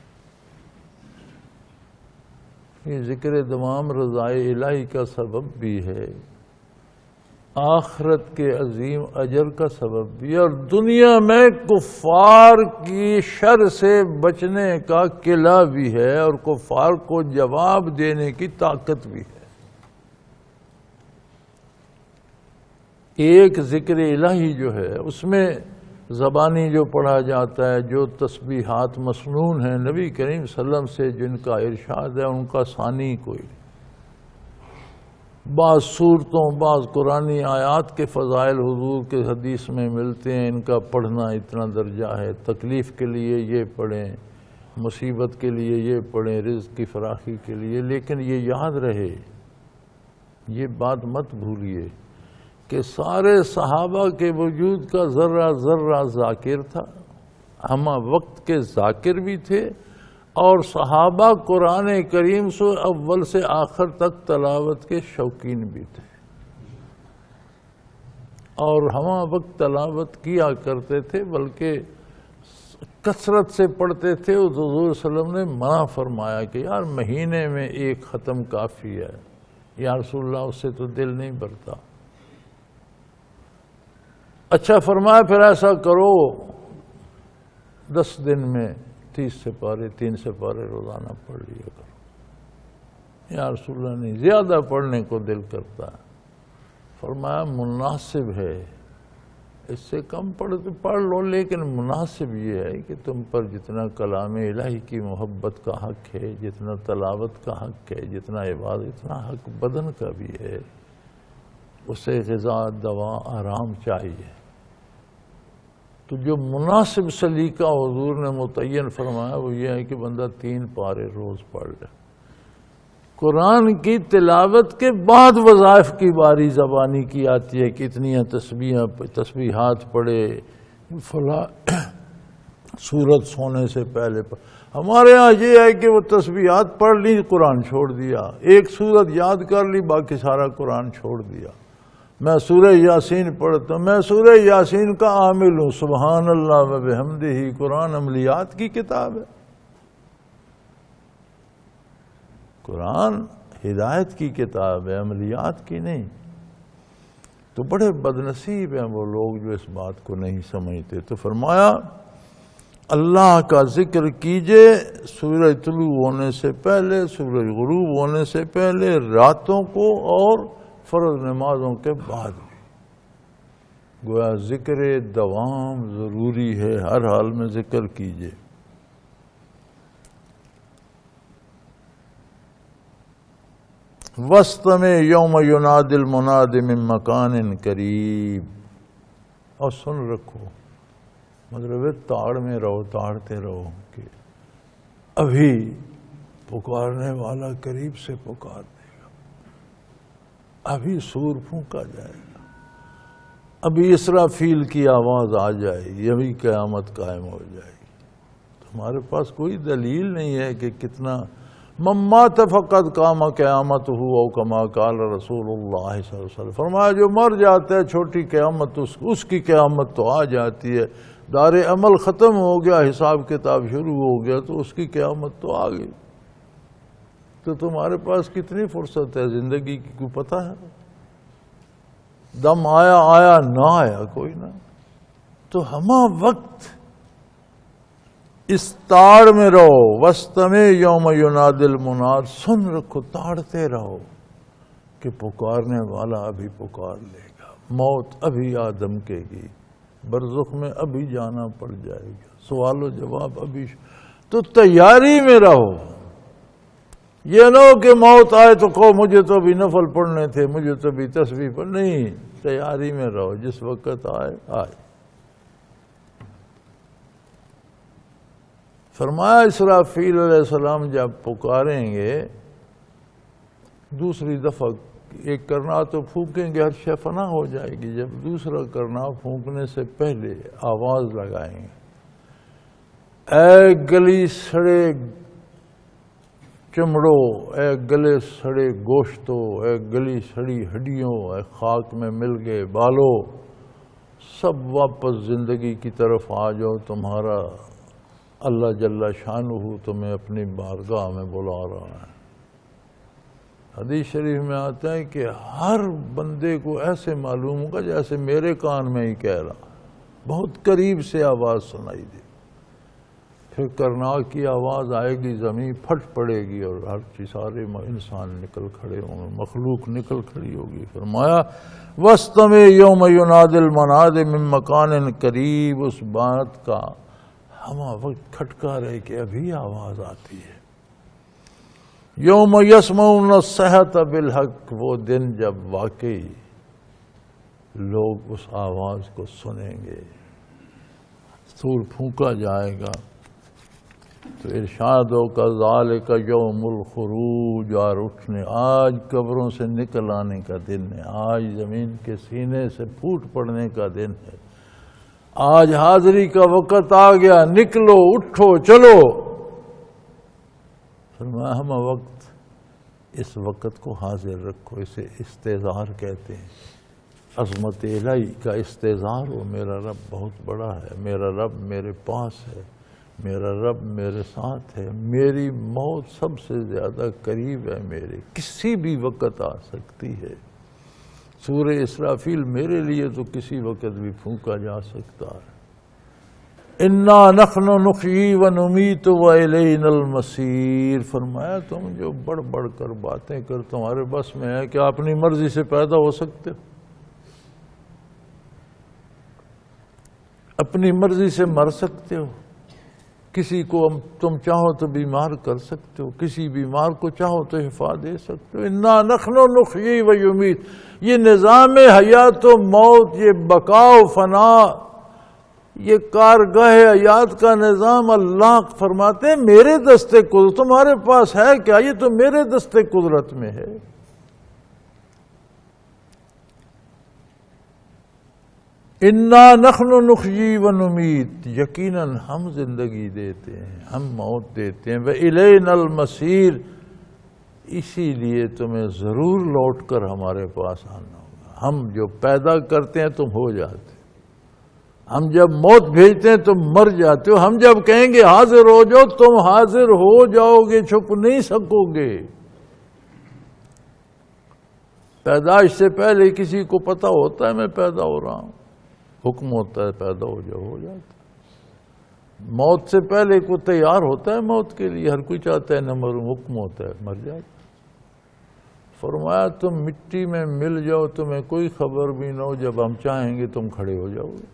یہ ذکر دوام رضائے الہی کا سبب بھی ہے، آخرت کے عظیم اجر کا سبب بھی، اور دنیا میں کفار کی شر سے بچنے کا قلعہ بھی ہے، اور کفار کو جواب دینے کی طاقت بھی ہے۔ ایک ذکر الہی جو ہے اس میں زبانی جو پڑھا جاتا ہے، جو تسبیحات مسنون ہیں نبی کریم صلی اللہ علیہ وسلم سے جن کا ارشاد ہے، ان کا ثانی کوئی، بعض صورتوں بعض قرآنی آیات کے فضائل حضور کے حدیث میں ملتے ہیں، ان کا پڑھنا اتنا درجہ ہے، تکلیف کے لیے یہ پڑھیں، مصیبت کے لیے یہ پڑھیں، رزق کی فراخی کے لیے۔ لیکن یہ یاد رہے، یہ بات مت بھولیے کہ سارے صحابہ کے وجود کا ذرہ ذرہ ذاکر تھا، ہمہ وقت کے ذاکر بھی تھے، اور صحابہ قرآن کریم سے اول سے آخر تک تلاوت کے شوقین بھی تھے، اور ہمہ وقت تلاوت کیا کرتے تھے، بلکہ کثرت سے پڑھتے تھے۔ حضور صلی اللہ علیہ وسلم نے منع فرمایا کہ یار مہینے میں 1 ختم کافی ہے، یا رسول اللہ اس سے تو دل نہیں بھرتا۔ اچھا فرمایا پھر ایسا کرو 10 دن میں 30 سپارے 3 سپارے روزانہ پڑھ لیا کرو۔ یا رسول اللہ نہیں، زیادہ پڑھنے کو دل کرتا ہے۔ فرمایا مناسب ہے، اس سے کم پڑھ لو، لیکن مناسب یہ ہے کہ تم پر جتنا کلام الہی کی محبت کا حق ہے، جتنا تلاوت کا حق ہے، جتنا عبادت، اتنا حق بدن کا بھی ہے، اسے غذا دوا آرام چاہیے۔ تو جو مناسب سلیقہ حضور نے متعین فرمایا وہ یہ ہے کہ بندہ 3 پارے روز پڑھ لے۔ قرآن کی تلاوت کے بعد وظائف کی باری زبانی کی آتی ہے کہ اتنی تسبیحات پڑھے، فلاں سورت سونے سے پہلے ہمارے ہاں یہ ہے کہ وہ تسبیحات پڑھ لی، قرآن چھوڑ دیا، ایک سورت یاد کر لی، باقی سارا قرآن چھوڑ دیا۔ میں سورہ یاسین پڑھتا ہوں، میں سورہ یاسین کا عامل ہوں، سبحان اللہ و بحمدہ، قرآن عملیات کی کتاب ہے۔ قرآن ہدایت کی کتاب ہے، عملیات کی نہیں۔ تو بڑے بدنصیب ہیں وہ لوگ جو اس بات کو نہیں سمجھتے۔ تو فرمایا اللہ کا ذکر کیجئے سورج طلوع ہونے سے پہلے، سورج غروب ہونے سے پہلے، راتوں کو اور فرض نمازوں کے بعد بھی۔ گویا ذکر دوام ضروری ہے، ہر حال میں ذکر کیجئے۔ وَاسْتَمِعْ يَوْمَ يُنَادِ الْمُنَادِ مِن مَّكَانٍ قَرِيبٍ، اور سن رکھو، مطلب تاڑ میں رہو، تاڑتے رہو کہ ابھی پکارنے والا قریب سے پکار دے گا، ابھی سور پھونکا جائے گا، ابھی اسرافیل کی آواز آ جائے گی، ابھی قیامت قائم ہو جائے گی۔ تمہارے پاس کوئی دلیل نہیں ہے کہ کتنا ممات فقط قام قیامت ہو کما قال رسول اللہ صلی اللہ علیہ وسلم، فرمایا جو مر جاتا ہے چھوٹی قیامت اس کی قیامت تو آ جاتی ہے، دار عمل ختم ہو گیا، حساب کتاب شروع ہو گیا تو اس کی قیامت تو آ گئی۔ تو تمہارے پاس کتنی فرصت ہے زندگی کی، کوئی پتہ ہے؟ دم آیا آیا، نہ آیا کوئی نہ۔ تو ہمہ وقت اس تاڑ میں رہو، وَاسْتَمِعْ يَوْمَ يُنَادِ الْمُنَادِ، سن رکھو، تاڑتے رہو کہ پکارنے والا ابھی پکار لے گا، موت ابھی آدم کے گی، برزخ میں ابھی جانا پڑ جائے گا، سوال و جواب ابھی۔ تو تیاری میں رہو، یہ نہ ہو کہ موت آئے تو کہو مجھے تو ابھی نفل پڑھنے تھے، مجھے تو ابھی تسبیح پڑھ، نہیں، تیاری میں رہو، جس وقت آئے آئے۔ فرمایا اسرافیل علیہ السلام جب پکاریں گے دوسری دفعہ، ایک کرنا تو پھونکیں گے ہر شے فنا ہو جائے گی، جب دوسرا کرنا پھونکنے سے پہلے آواز لگائیں گے، اے گلی سڑے چمڑو، اے گلے سڑے گوشتو، اے گلی سڑی ہڈیوں، اے خاک میں مل گئے بالو، سب واپس زندگی کی طرف آ جاؤ، تمہارا اللہ جل شانہ تمہیں اپنی بارگاہ میں بلا رہا ہے۔ حدیث شریف میں آتا ہے کہ ہر بندے کو ایسے معلوم ہوگا جیسے میرے کان میں ہی کہہ رہا، بہت قریب سے آواز سنائی دے، پھر کرناک کی آواز آئے گی، زمین پھٹ پڑے گی اور ہر چیز، سارے انسان نکل کھڑے ہوں گے، مخلوق نکل کھڑی ہوگی۔ فرمایا وَاسْتَمِعْ يَوْمَ يُنَادِ الْمُنَادِ مِن مَّكَانٍ قَرِيبٍ، اس بات کا ہمہ وقت کھٹکا رہے کہ ابھی آواز آتی ہے۔ یوم یسمعون الصیحۃ بالحق، وہ دن جب واقعی لوگ اس آواز کو سنیں گے، سور پھونکا جائے گا تو ارشاد ہو کذالک یوم الخروج، اور اٹھنے، آج قبروں سے نکل آنے کا دن ہے، آج زمین کے سینے سے پھوٹ پڑنے کا دن ہے، آج حاضری کا وقت آ گیا، نکلو، اٹھو، چلو۔ فرمایا ہم وقت، اس وقت کو حاضر رکھو، اسے استحضار کہتے ہیں، عظمت الہی کا استحضار ہو، میرا رب بہت بڑا ہے، میرا رب میرے پاس ہے، میرا رب میرے ساتھ ہے، میری موت سب سے زیادہ قریب ہے، میرے کسی بھی وقت آ سکتی ہے، سورہ اسرافیل میرے لیے تو کسی وقت بھی پھونکا جا سکتا ہے۔ انا نحن نحیی و نمیت و الینا المصیر، فرمایا تم جو بڑھ بڑھ کر باتیں کر، تمہارے بس میں ہے کہ آپ اپنی مرضی سے پیدا ہو سکتے ہو، اپنی مرضی سے مر سکتے ہو، کسی کو تم چاہو تو بیمار کر سکتے ہو، کسی بیمار کو چاہو تو شفا دے سکتے ہو۔ انا نحن نحیی و نمیت، یہ نظام حیات و موت، یہ بقا و فنا، یہ کارگاہ حیات کا نظام، اللہ فرماتے ہیں میرے دستے قدرت، تمہارے پاس ہے کیا؟ یہ تو میرے دستے قدرت میں ہے۔ انا نحن نحیی و نمیت، یقیناً ہم زندگی دیتے ہیں، ہم موت دیتے ہیں، وَإِلَيْنَا الْمَصِيرُ، اسی لیے تمہیں ضرور لوٹ کر ہمارے پاس آنا ہوگا۔ ہم جو پیدا کرتے ہیں تم ہو جاتے، ہم جب موت بھیجتے ہیں تم مر جاتے ہو، ہم جب کہیں گے حاضر ہو جاؤ تم حاضر ہو جاؤ گے، چھپ نہیں سکو گے۔ پیدائش سے پہلے کسی کو پتہ ہوتا ہے میں پیدا ہو رہا ہوں؟ حکم ہوتا ہے پیدا ہو جاؤ، ہو جاتا ہے۔ موت سے پہلے کوئی تیار ہوتا ہے موت کے لیے؟ ہر کوئی چاہتا ہے نہ مروں، حکم ہوتا ہے مر جاتا۔ فرمایا تم مٹی میں مل جاؤ، تمہیں کوئی خبر بھی نہ ہو، جب ہم چاہیں گے تم کھڑے ہو جاؤ گے۔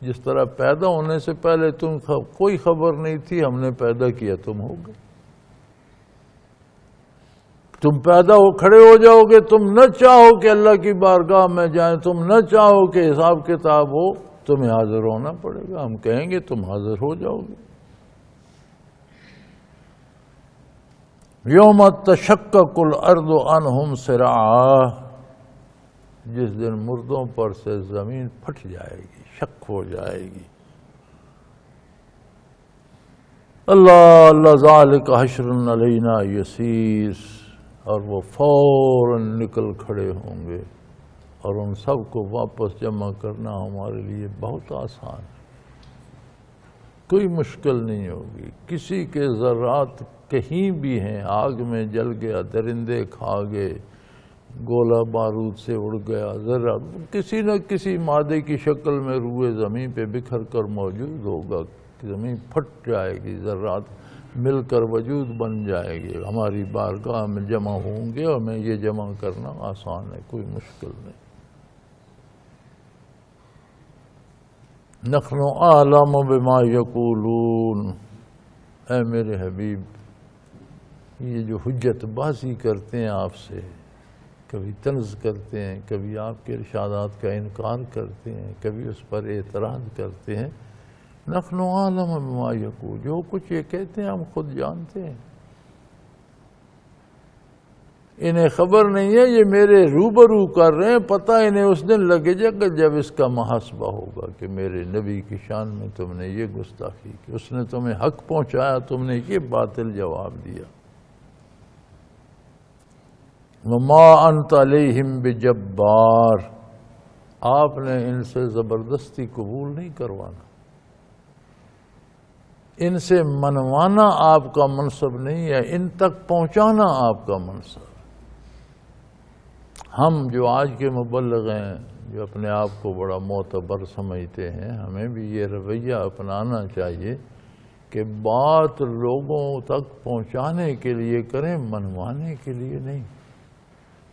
جس طرح پیدا ہونے سے پہلے تم کوئی خبر نہیں تھی، ہم نے پیدا کیا، تم ہو گئے۔ تم پیدا ہو کھڑے ہو جاؤ گے، تم نہ چاہو کہ اللہ کی بارگاہ میں جائیں، تم نہ چاہو کہ حساب کتاب ہو، تمہیں حاضر ہونا پڑے گا، ہم کہیں گے تم حاضر ہو جاؤ گے۔ یوم تشقق الارض عنہم سراعا، جس دن مردوں پر سے زمین پھٹ جائے گی، شق ہو جائے گی۔ اللہ ذالک حشر علینا یسیر، اور وہ فوراً نکل کھڑے ہوں گے، اور ان سب کو واپس جمع کرنا ہمارے لیے بہت آسان ہے، کوئی مشکل نہیں ہوگی۔ کسی کے ذرات کہیں بھی ہیں، آگ میں جل گیا، درندے کھا گئے، گولہ بارود سے اڑ گیا، ذرا کسی نہ کسی مادے کی شکل میں روئے زمین پہ بکھر کر موجود ہوگا، زمین پھٹ جائے گی، ذرات مل کر وجود بن جائے گی، ہماری بارگاہ میں جمع ہوں گے، اور میں یہ جمع کرنا آسان ہے، کوئی مشکل نہیں۔ نحن اعلم بما یقولون، اے میرے حبیب، یہ جو حجت بازی کرتے ہیں آپ سے، کبھی طنز کرتے ہیں، کبھی آپ کے ارشادات کا انکار کرتے ہیں، کبھی اس پر اعتراض کرتے ہیں، نحن اعلم بما یقول، جو کچھ یہ کہتے ہیں ہم خود جانتے ہیں۔ انہیں خبر نہیں ہے یہ میرے روبرو کر رہے ہیں، پتہ انہیں اس دن لگے گا جب اس کا محاسبہ ہوگا کہ میرے نبی کی شان میں تم نے یہ گستاخی کی، اس نے تمہیں حق پہنچایا، تم نے یہ باطل جواب دیا۔ وما انت علیہم بجبار، آپ نے ان سے زبردستی قبول نہیں کروانا، ان سے منوانا آپ کا منصب نہیں ہے، ان تک پہنچانا آپ کا منصب۔ ہم جو آج کے مبلغ ہیں، جو اپنے آپ کو بڑا معتبر سمجھتے ہیں، ہمیں بھی یہ رویہ اپنانا چاہیے کہ بات لوگوں تک پہنچانے کے لیے کریں، منوانے کے لیے نہیں۔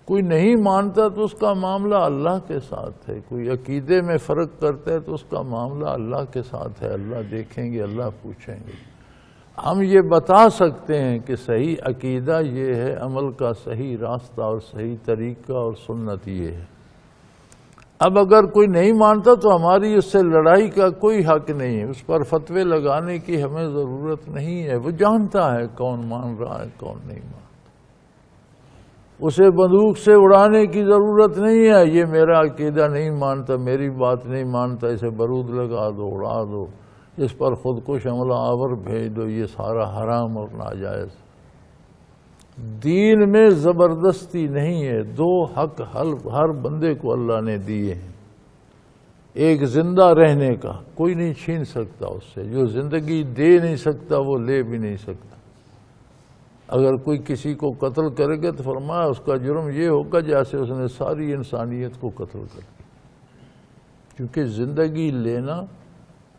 کوئی نہیں مانتا تو اس کا معاملہ اللہ کے ساتھ ہے، کوئی عقیدے میں فرق کرتا ہے تو اس کا معاملہ اللہ کے ساتھ ہے، اللہ دیکھیں گے، اللہ پوچھیں گے۔ ہم یہ بتا سکتے ہیں کہ صحیح عقیدہ یہ ہے، عمل کا صحیح راستہ اور صحیح طریقہ اور سنت یہ ہے۔ اب اگر کوئی نہیں مانتا تو ہماری اس سے لڑائی کا کوئی حق نہیں ہے، اس پر فتوے لگانے کی ہمیں ضرورت نہیں ہے، وہ جانتا ہے کون مان رہا ہے کون نہیں مانتا۔ اسے بندوق سے اڑانے کی ضرورت نہیں ہے، یہ میرا عقیدہ نہیں مانتا، میری بات نہیں مانتا، اسے بارود لگا دو، اڑا دو، اس پر خودکش حملہ آور بھیج دو، یہ سارا حرام اور ناجائز۔ دین میں زبردستی نہیں ہے، دو حق ہر بندے کو اللہ نے دیے ہیں۔ ایک زندہ رہنے کا، کوئی نہیں چھین سکتا اس سے، جو زندگی دے نہیں سکتا وہ لے بھی نہیں سکتا۔ اگر کوئی کسی کو قتل کرے گا تو فرمایا اس کا جرم یہ ہوگا جیسے اس نے ساری انسانیت کو قتل کر دیا، کیونکہ زندگی لینا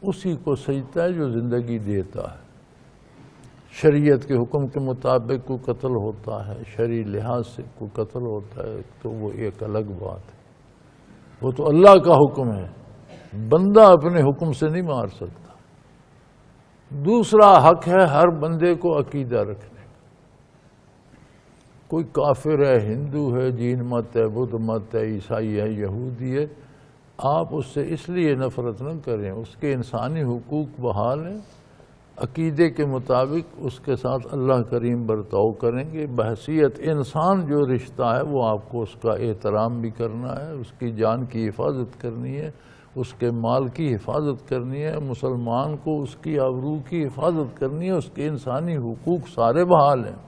اسی کو سجتا ہے جو زندگی دیتا ہے۔ شریعت کے حکم کے مطابق کوئی قتل ہوتا ہے، شرعی لحاظ سے کوئی قتل ہوتا ہے تو وہ ایک الگ بات ہے، وہ تو اللہ کا حکم ہے، بندہ اپنے حکم سے نہیں مار سکتا۔ دوسرا حق ہے ہر بندے کو عقیدہ رکھنے، کوئی کافر ہے، ہندو ہے، جین مت ہے، بدھ مت ہے، عیسائی ہے، یہودی ہے، آپ اس سے اس لیے نفرت نہ کریں، اس کے انسانی حقوق بحال ہیں، عقیدے کے مطابق اس کے ساتھ اللہ کریم برتاؤ کریں گے، بحیثیت انسان جو رشتہ ہے وہ آپ کو اس کا احترام بھی کرنا ہے، اس کی جان کی حفاظت کرنی ہے، اس کے مال کی حفاظت کرنی ہے، مسلمان کو اس کی آبرو کی حفاظت کرنی ہے، اس کے انسانی حقوق سارے بحال ہیں۔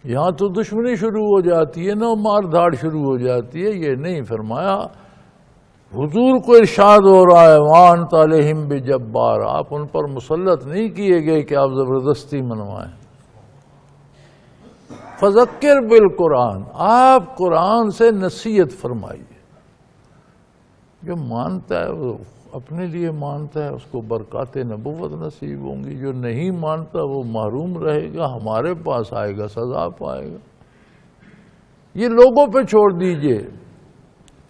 یہاں تو دشمنی شروع ہو جاتی ہے نا، مار دھاڑ شروع ہو جاتی ہے، یہ نہیں فرمایا۔ حضور کو ارشاد ہو رہا ہے وَأَنْتَ عَلَيْهِمْ بِجَبَّارٍ، آپ ان پر مسلط نہیں کیے گئے کہ آپ زبردستی منوائیں۔ فذکر بالقرآن، آپ قرآن سے نصیحت فرمائیے۔ جو مانتا ہے وہ اپنے لیے مانتا ہے، اس کو برکات نبوت نصیب ہوں گی، جو نہیں مانتا وہ محروم رہے گا، ہمارے پاس آئے گا، سزا پائے گا۔ یہ لوگوں پہ چھوڑ دیجئے،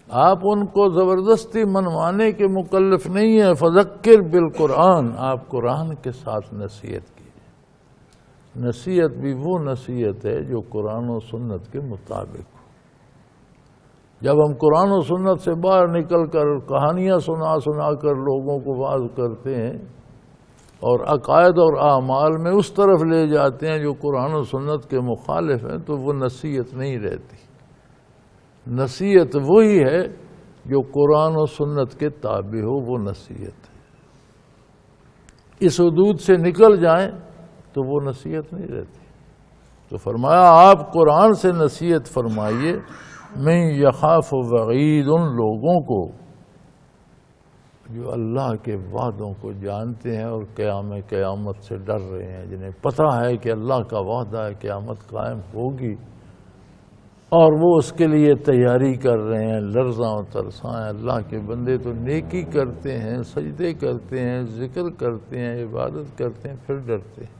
آپ ان کو زبردستی منوانے کے مکلف نہیں ہیں۔ فذکر بالقرآن، آپ قرآن کے ساتھ نصیحت کیجئے۔ نصیحت بھی وہ نصیحت ہے جو قرآن و سنت کے مطابق ہو۔ جب ہم قرآن و سنت سے باہر نکل کر کہانیاں سنا کر لوگوں کو واعظ کرتے ہیں اور عقائد اور اعمال میں اس طرف لے جاتے ہیں جو قرآن و سنت کے مخالف ہیں، تو وہ نصیحت نہیں رہتی۔ نصیحت وہی ہے جو قرآن و سنت کے تابع ہو، وہ نصیحت ہے۔ اس حدود سے نکل جائیں تو وہ نصیحت نہیں رہتی۔ تو فرمایا آپ قرآن سے نصیحت فرمائیے، من یخاف وعید، ان لوگوں کو جو اللہ کے وعدوں کو جانتے ہیں اور قیامت سے ڈر رہے ہیں، جنہیں پتہ ہے کہ اللہ کا وعدہ ہے قیامت قائم ہوگی اور وہ اس کے لیے تیاری کر رہے ہیں، لرزاں و ترساں ہیں۔ اللہ کے بندے تو نیکی کرتے ہیں، سجدے کرتے ہیں، ذکر کرتے ہیں، عبادت کرتے ہیں، پھر ڈرتے ہیں۔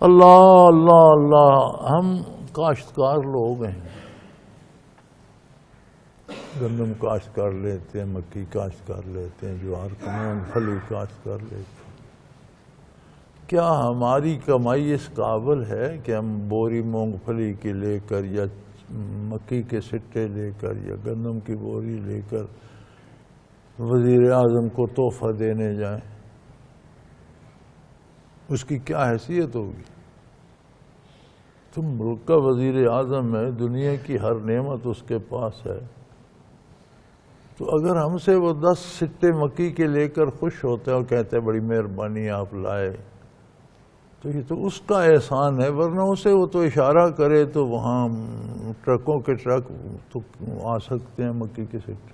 اللہ اللہ اللہ، ہم کاشتکار لوگ ہیں، گندم کاشت کر لیتے ہیں، مکی کاشت کر لیتے ہیں، جوار کا مونگ پھلی کاشت کر لیتے ہیں۔ کیا ہماری کمائی اس قابل ہے کہ ہم بوری مونگ پھلی کی لے کر یا مکی کے سٹے لے کر یا گندم کی بوری لے کر وزیر اعظم کو تحفہ دینے جائیں؟ اس کی کیا حیثیت ہوگی؟ تم ملک کا وزیر اعظم ہے، دنیا کی ہر نعمت اس کے پاس ہے، تو اگر ہم سے وہ 10 سٹے مکی کے لے کر خوش ہوتے ہیں اور کہتے ہیں بڑی مہربانی آپ لائے، تو یہ تو اس کا احسان ہے، ورنہ اسے وہ تو اشارہ کرے تو وہاں ٹرکوں کے ٹرک تو آ سکتے ہیں مکی کے سٹے۔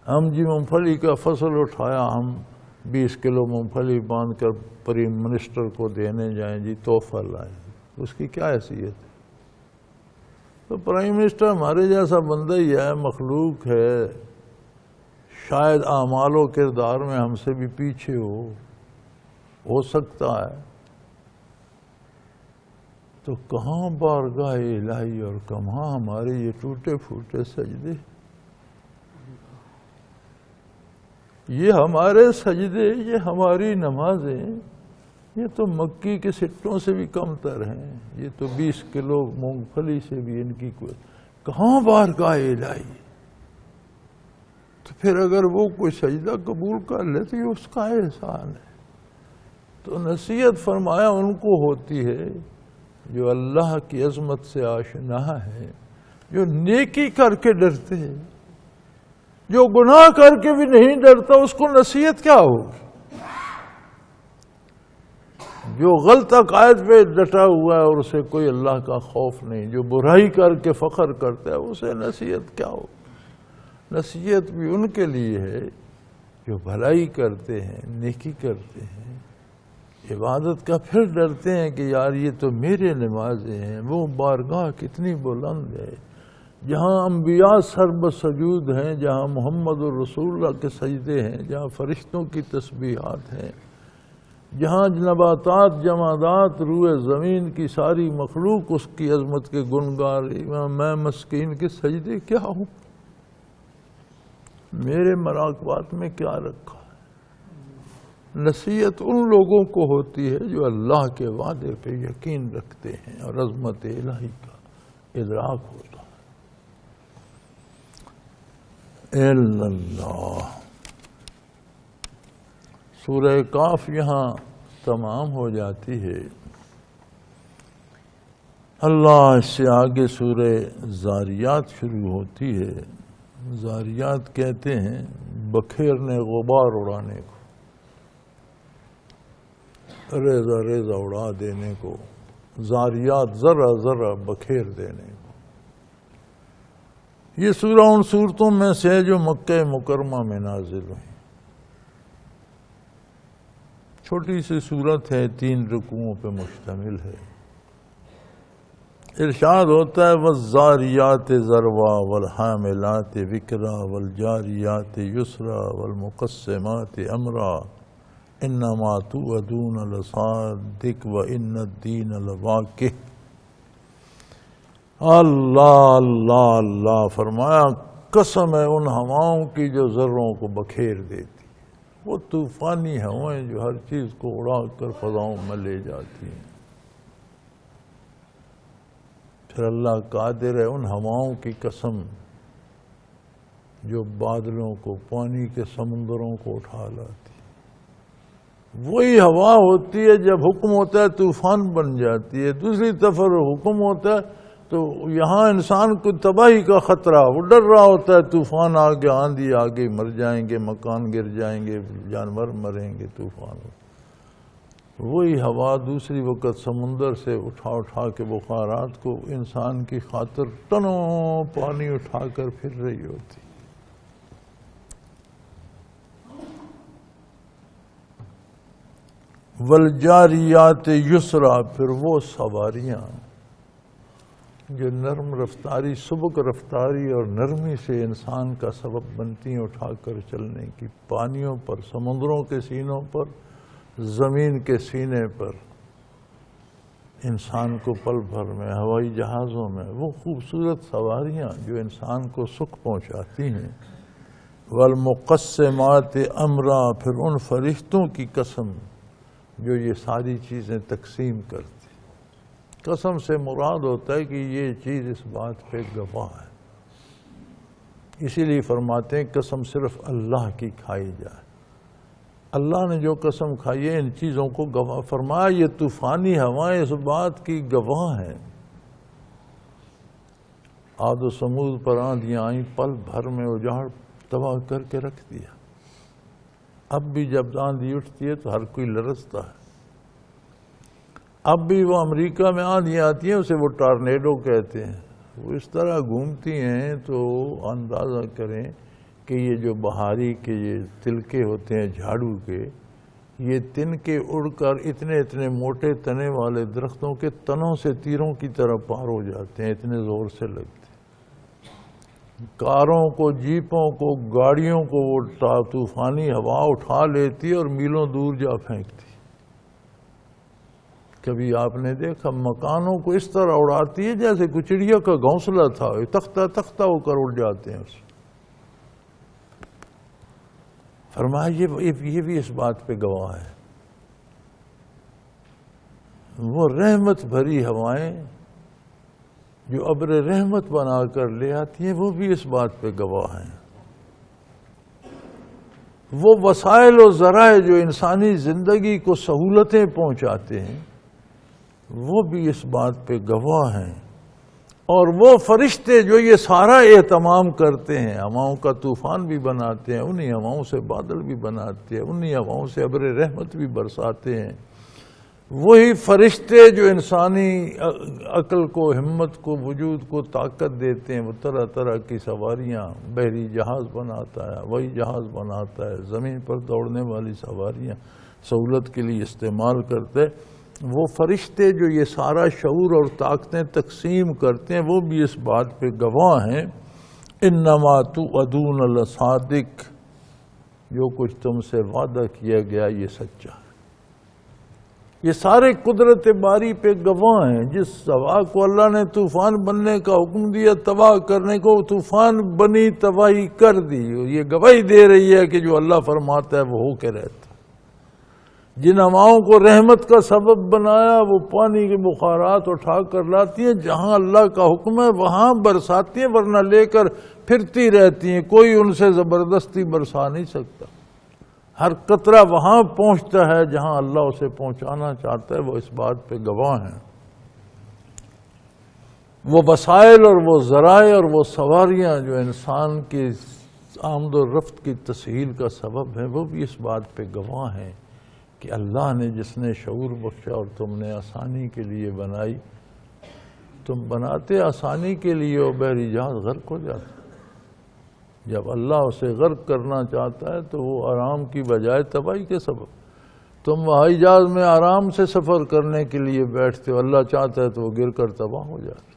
ہم جی مونگ پھلی کا فصل اٹھایا، ہم 20 کلو مونگ پھلی باندھ کر پرائم منسٹر کو دینے جائیں، جی تحفہ لائیں، اس کی کیا حیثیت ہے؟ تو پرائم منسٹر ہمارے جیسا بندہ ہی ہے، مخلوق ہے، شاید اعمال و کردار میں ہم سے بھی پیچھے ہو سکتا ہے، تو کہاں بارگاہ الہی اور کہاں ہمارے یہ ٹوٹے پھوٹے سجدے؟ یہ ہمارے سجدے، یہ ہماری نمازیں، یہ تو مکی کے سٹوں سے بھی کم تر ہیں، یہ تو 20 کلو مونگ پھلی سے بھی ان کی کوئی کہاں بارگاہ الہی؟ تو پھر اگر وہ کوئی سجدہ قبول کر لے تو یہ اس کا احسان ہے۔ تو نصیحت فرمایا ان کو ہوتی ہے جو اللہ کی عظمت سے آشنا ہے، جو نیکی کر کے ڈرتے ہیں۔ جو گناہ کر کے بھی نہیں ڈرتا اس کو نصیحت کیا ہوگی؟ جو غلط عقائد پہ ڈٹا ہوا ہے اور اسے کوئی اللہ کا خوف نہیں، جو برائی کر کے فخر کرتا ہے، اسے نصیحت کیا ہوگی؟ نصیحت بھی ان کے لیے ہے جو بھلائی کرتے ہیں، نیکی کرتے ہیں، عبادت کا، پھر ڈرتے ہیں کہ یار یہ تو میرے نمازیں ہیں۔ وہ بارگاہ کتنی بلند ہے جہاں انبیاء سر بسجود ہیں، جہاں محمد الرسول اللہ کے سجدے ہیں، جہاں فرشتوں کی تسبیحات ہیں، جہاں نباتات، جمادات، روئے زمین کی ساری مخلوق اس کی عظمت کے گنگار، میں مسکین کے سجدے کیا ہوں؟ میرے مراقبات میں کیا رکھا ہے؟ نصیحت ان لوگوں کو ہوتی ہے جو اللہ کے وعدے پہ یقین رکھتے ہیں اور عظمت الہی کا ادراک ہوتا ہے۔ اللہ سورہ کاف یہاں تمام ہو جاتی ہے۔ اللہ اس سے آگے سورہ زاریات شروع ہوتی ہے۔ زاریات کہتے ہیں بکھیرنے، غبار اڑانے کو، ریزہ ریزہ اڑا دینے کو، زاریات ذرہ ذرہ بکھیر دینے کو۔ یہ سورہ ان صورتوں میں سے ہے جو مکہ مکرمہ میں نازل ہوئی۔ چھوٹی سی صورت ہے، 3 رکوعوں پہ مشتمل ہے۔ ارشاد ہوتا ہے والذاریات ذروا والحاملات وکرا والجاریات یسرا والمقسمات امرا انما توعدون لصادق وان الدین لواقع۔ اللہ اللہ اللہ فرمایا قسم ہے ان ہواؤں کی جو ذروں کو بکھیر دیتی، وہ طوفانی ہوائیں جو ہر چیز کو اڑا کر فضاؤں میں لے جاتی ہیں۔ پھر اللہ قادر ہے ان ہواؤں کی قسم جو بادلوں کو، پانی کے سمندروں کو اٹھا لاتی۔ وہی ہوا ہوتی ہے جب حکم ہوتا ہے طوفان بن جاتی ہے، دوسری طرف حکم ہوتا ہے تو یہاں انسان کو تباہی کا خطرہ، وہ ڈر رہا ہوتا ہے طوفان آ گیا، آندھی آ گئی، مر جائیں گے، مکان گر جائیں گے، جانور مریں گے طوفان۔ وہی ہوا دوسری وقت سمندر سے اٹھا کے بخارات کو انسان کی خاطر ٹنوں پانی اٹھا کر پھر رہی ہوتی۔ والجاریات یسرا، پھر وہ سواریاں جو نرم رفتاری، سبک رفتاری اور نرمی سے انسان کا سبب بنتی ہیں اٹھا کر چلنے کی، پانیوں پر، سمندروں کے سینوں پر، زمین کے سینے پر، انسان کو پل بھر میں، ہوائی جہازوں میں، وہ خوبصورت سواریاں جو انسان کو سکھ پہنچاتی ہیں۔ والمقسمات امرا، پھر ان فرشتوں کی قسم جو یہ ساری چیزیں تقسیم کرتی۔ قسم سے مراد ہوتا ہے کہ یہ چیز اس بات پہ گواہ ہے، اسی لیے فرماتے ہیں قسم صرف اللہ کی کھائی جائے۔ اللہ نے جو قسم کھائی ہے ان چیزوں کو گواہ فرمایا، یہ طوفانی ہوائیں اس بات کی گواہ ہیں۔ عاد و سمود پر آندھیاں آئیں، پل بھر میں اجاڑ تباہ کر کے رکھ دیا۔ اب بھی جب آندھی اٹھتی ہے تو ہر کوئی لرزتا ہے۔ اب بھی وہ امریکہ میں آندھیاں آتی ہیں، اسے وہ ٹارنیڈو کہتے ہیں، وہ اس طرح گھومتی ہیں تو اندازہ کریں کہ یہ جو بہاری کے یہ تلکے ہوتے ہیں جھاڑو کے، یہ تن کے اڑ کر اتنے اتنے موٹے تنے والے درختوں کے تنوں سے تیروں کی طرح پار ہو جاتے ہیں، اتنے زور سے لگتے ہیں۔ کاروں کو، جیپوں کو، گاڑیوں کو وہ طوفانی ہوا اٹھا لیتی اور میلوں دور جا پھینکتی۔ کبھی آپ نے دیکھا مکانوں کو اس طرح اڑاتی ہے جیسے کوئی چڑیا کا گھونسلہ تھا، تختہ تختہ ہو کر اڑ جاتے ہیں اس۔ فرمایا یہ بھی اس بات پہ گواہ ہے۔ وہ رحمت بھری ہوائیں جو ابر رحمت بنا کر لے آتی ہیں، وہ بھی اس بات پہ گواہ ہیں۔ وہ وسائل و ذرائع جو انسانی زندگی کو سہولتیں پہنچاتے ہیں، وہ بھی اس بات پہ گواہ ہیں۔ اور وہ فرشتے جو یہ سارا اہتمام کرتے ہیں، ہواؤں کا طوفان بھی بناتے ہیں، انہی ہواؤں سے بادل بھی بناتے ہیں، انہی ہواؤں سے ابر رحمت بھی برساتے ہیں، وہی فرشتے جو انسانی عقل کو، ہمت کو، وجود کو طاقت دیتے ہیں، وہ طرح طرح کی سواریاں، بحری جہاز بناتا ہے، ہوائی جہاز بناتا ہے، زمین پر دوڑنے والی سواریاں سہولت کے لیے استعمال کرتے، وہ فرشتے جو یہ سارا شعور اور طاقتیں تقسیم کرتے ہیں، وہ بھی اس بات پہ گواہ ہیں۔ انما توعدون لصادق، جو کچھ تم سے وعدہ کیا گیا یہ سچا ہے۔ یہ سارے قدرت باری پہ گواہ ہیں۔ جس ہوا کو اللہ نے طوفان بننے کا حکم دیا، تباہ کرنے کو، طوفان بنی، تباہی کر دی، اور یہ گواہی دے رہی ہے کہ جو اللہ فرماتا ہے وہ ہو کے رہتا ہے۔ جن ہواؤں کو رحمت کا سبب بنایا، وہ پانی کے بخارات اٹھا کر لاتی ہیں، جہاں اللہ کا حکم ہے وہاں برساتی ہیں، ورنہ لے کر پھرتی رہتی ہیں، کوئی ان سے زبردستی برسا نہیں سکتا۔ ہر قطرہ وہاں پہنچتا ہے جہاں اللہ اسے پہنچانا چاہتا ہے، وہ اس بات پہ گواہ ہیں۔ وہ وسائل اور وہ ذرائع اور وہ سواریاں جو انسان کی آمد و رفت کی تسہیل کا سبب ہیں، وہ بھی اس بات پہ گواہ ہیں کہ اللہ نے جس نے شعور بخشا اور تم نے آسانی کے لیے بنائی، تم بناتے آسانی کے لیے اور بحری جہاز غرق ہو جاتا۔ جب اللہ اسے غرق کرنا چاہتا ہے تو وہ آرام کی بجائے تباہی کے سبب۔ تم ہوائی جہاز میں آرام سے سفر کرنے کے لیے بیٹھتے ہو، اللہ چاہتا ہے تو وہ گر کر تباہ ہو جاتا ہے۔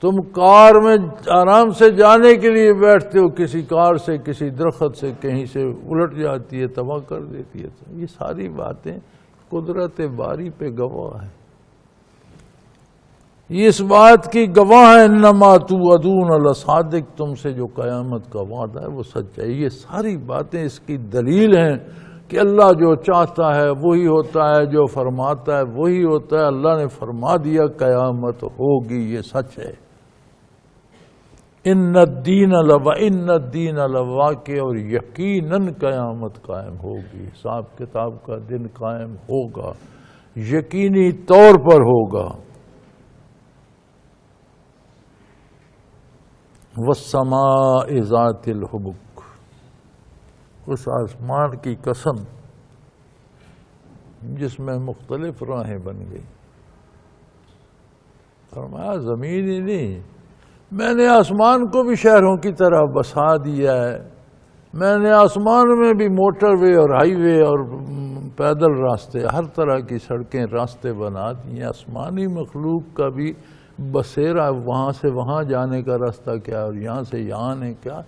تم کار میں آرام سے جانے کے لیے بیٹھتے ہو، کسی کار سے کسی درخت سے کہیں سے الٹ جاتی ہے، تباہ کر دیتی ہے۔ تو یہ ساری باتیں قدرت باری پہ گواہ ہیں، یہ اس بات کی گواہ ہے انما توعدون لصادق، تم سے جو قیامت کا وعدہ ہے وہ سچ ہے۔ یہ ساری باتیں اس کی دلیل ہیں کہ اللہ جو چاہتا ہے وہی ہوتا ہے، جو فرماتا ہے وہی ہوتا ہے۔ اللہ نے فرما دیا قیامت ہوگی، یہ سچ ہے۔ ان الدین لواقع، اور یقیناً قیامت قائم ہوگی، حساب کتاب کا دن قائم ہوگا، یقینی طور پر ہوگا۔ والسماء ذات الحبک، اس آسمان کی قسم جس میں مختلف راہیں بن گئی۔ فرمایا زمین ہی نہیں، میں نے آسمان کو بھی شہروں کی طرح بسا دیا ہے، میں نے آسمان میں بھی موٹر وے اور ہائی وے اور پیدل راستے، ہر طرح کی سڑکیں راستے بنا دیے۔ آسمانی مخلوق کا بھی بسیرا، وہاں سے وہاں جانے کا راستہ کیا اور یہاں سے یہاں نے کیا۔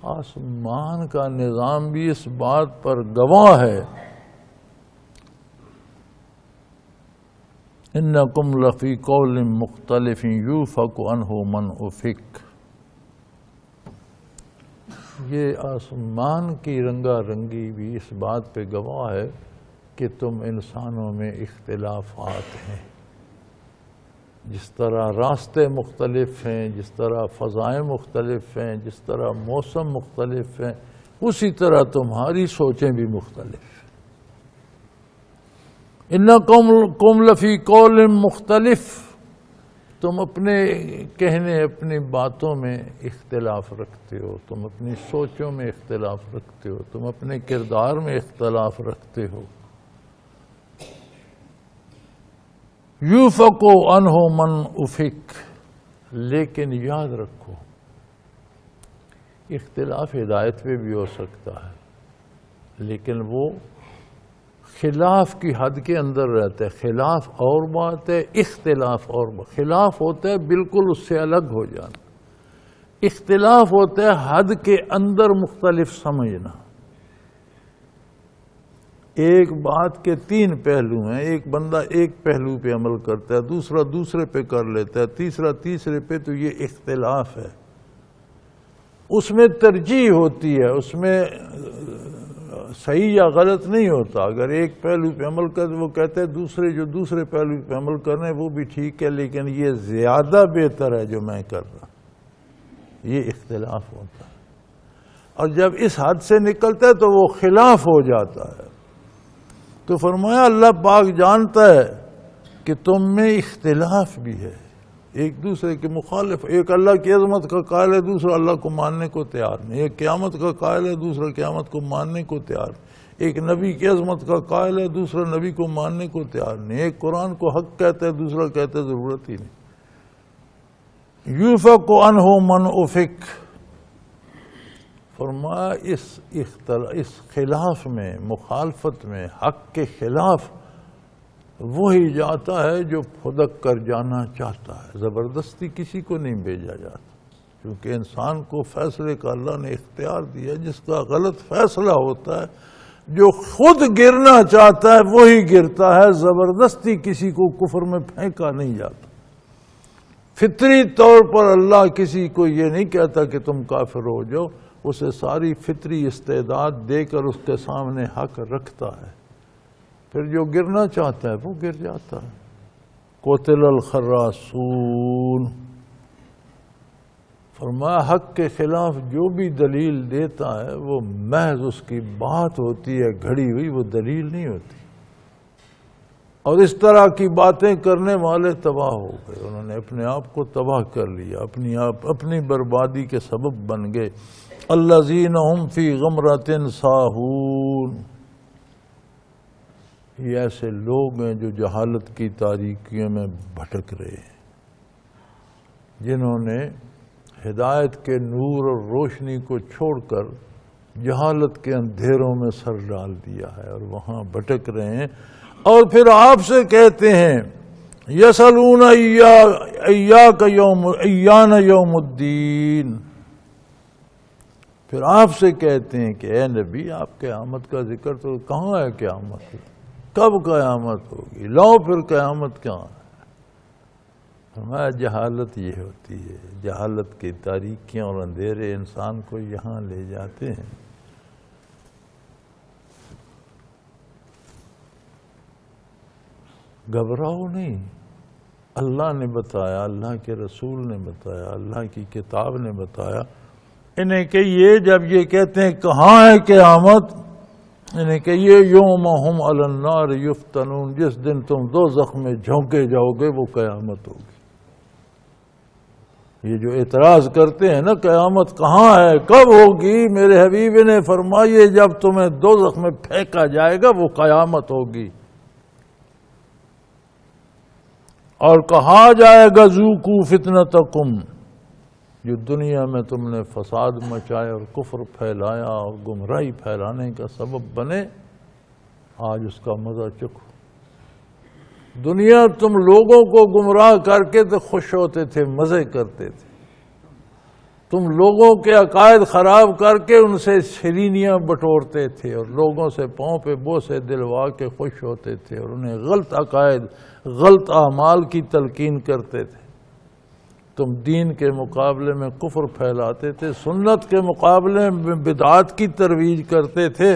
آسمان کا نظام بھی اس بات پر گواہ ہے۔ انکم لفی قول مختلف یوفک عنہ من افک، یہ آسمان کی رنگا رنگی بھی اس بات پہ گواہ ہے کہ تم انسانوں میں اختلافات ہیں۔ جس طرح راستے مختلف ہیں، جس طرح فضائیں مختلف ہیں، جس طرح موسم مختلف ہیں، اسی طرح تمہاری سوچیں بھی مختلف ہیں۔ انکم لفی قول مختلف، تم اپنے کہنے اپنی باتوں میں اختلاف رکھتے ہو، تم اپنی سوچوں میں اختلاف رکھتے ہو، تم اپنے کردار میں اختلاف رکھتے ہو۔ یوفق عنہ من افک، لیکن یاد رکھو اختلاف ہدایت پہ بھی ہو سکتا ہے، لیکن وہ خلاف کی حد کے اندر رہتا ہے۔ خلاف اور بات ہے، اختلاف اور بات۔ خلاف ہوتا ہے بالکل اس سے الگ ہو جانا، اختلاف ہوتا ہے حد کے اندر مختلف سمجھنا۔ ایک بات کے تین پہلو ہیں، ایک بندہ ایک پہلو پہ عمل کرتا ہے، دوسرا دوسرے پہ کر لیتا ہے، تیسرا تیسرے پہ، تو یہ اختلاف ہے۔ اس میں ترجیح ہوتی ہے، اس میں صحیح یا غلط نہیں ہوتا۔ اگر ایک پہلو پہ عمل کرتے، وہ کہتے ہیں دوسرے جو دوسرے پہلو پہ عمل کر رہے ہیں وہ بھی ٹھیک ہے، لیکن یہ زیادہ بہتر ہے جو میں کر رہا، یہ اختلاف ہوتا ہے۔ اور جب اس حد سے نکلتا ہے تو وہ خلاف ہو جاتا ہے۔ تو فرمایا اللہ پاک جانتا ہے کہ تم میں اختلاف بھی ہے، ایک دوسرے کے مخالف۔ ایک اللہ کی عظمت کا قائل ہے، دوسرا اللہ کو ماننے کو تیار نہیں۔ ایک قیامت کا قائل ہے، دوسرا قیامت کو ماننے کو تیار نہیں۔ ایک نبی کی عظمت کا قائل ہے، دوسرا نبی کو ماننے کو تیار نہیں۔ ایک قرآن کو حق کہتا ہے، دوسرا کہتا ہے ضرورت ہی نہیں۔ یوفق عنہ من افک، فرمایا اس خلاف میں، مخالفت میں، حق کے خلاف وہی جاتا ہے جو پھدک کر جانا چاہتا ہے۔ زبردستی کسی کو نہیں بھیجا جاتا، کیونکہ انسان کو فیصلے کا اللہ نے اختیار دیا۔ جس کا غلط فیصلہ ہوتا ہے، جو خود گرنا چاہتا ہے وہی گرتا ہے، زبردستی کسی کو کفر میں پھینکا نہیں جاتا۔ فطری طور پر اللہ کسی کو یہ نہیں کہتا کہ تم کافر ہو جاؤ، اسے ساری فطری استعداد دے کر اس کے سامنے حق رکھتا ہے، پھر جو گرنا چاہتا ہے وہ گر جاتا ہے۔ قتل الخراسون، فرمایا حق کے خلاف جو بھی دلیل دیتا ہے وہ محض اس کی بات ہوتی ہے، گھڑی ہوئی، وہ دلیل نہیں ہوتی۔ اور اس طرح کی باتیں کرنے والے تباہ ہو گئے، انہوں نے اپنے آپ کو تباہ کر لیا، اپنی بربادی کے سبب بن گئے۔ الذین هم فی غمرۃ ساہون، یہ ایسے لوگ ہیں جو جہالت کی تاریکیوں میں بھٹک رہے ہیں، جنہوں نے ہدایت کے نور اور روشنی کو چھوڑ کر جہالت کے اندھیروں میں سر ڈال دیا ہے اور وہاں بھٹک رہے ہیں، اور پھر آپ سے کہتے ہیں یسألون ایاک ایان یوم الدین، پھر آپ سے کہتے ہیں کہ اے نبی آپ قیامت کا ذکر تو کہاں ہے، قیامت کب قیامت ہوگی، لو پھر قیامت کہاں ہے؟ ہمارا جہالت یہ ہوتی ہے، جہالت کی تاریکیاں اور اندھیرے انسان کو یہاں لے جاتے ہیں۔ گھبراؤ نہیں، اللہ نے بتایا، اللہ کے رسول نے بتایا، اللہ کی کتاب نے بتایا انہیں کہ یہ جب یہ کہتے ہیں کہاں ہے قیامت، انہیں کہ یہ یوم ہم علی النار یفتنون، جس دن تم دوزخ میں جھونکے جاؤ گے وہ قیامت ہوگی۔ یہ جو اعتراض کرتے ہیں نا قیامت کہاں ہے کب ہوگی، میرے حبیب نے فرمایا جب تمہیں دوزخ میں پھینکا جائے گا وہ قیامت ہوگی، اور کہا جائے گا ذوقوا فتنتکم، جو دنیا میں تم نے فساد مچایا اور کفر پھیلایا اور گمراہی پھیلانے کا سبب بنے، آج اس کا مزہ چکھو۔ دنیا تم لوگوں کو گمراہ کر کے تو خوش ہوتے تھے، مزے کرتے تھے، تم لوگوں کے عقائد خراب کر کے ان سے شرینیاں بٹورتے تھے اور لوگوں سے پاؤں پہ بوسے دلوا کے خوش ہوتے تھے اور انہیں غلط عقائد غلط اعمال کی تلقین کرتے تھے۔ تم دین کے مقابلے میں کفر پھیلاتے تھے، سنت کے مقابلے میں بدعات کی ترویج کرتے تھے۔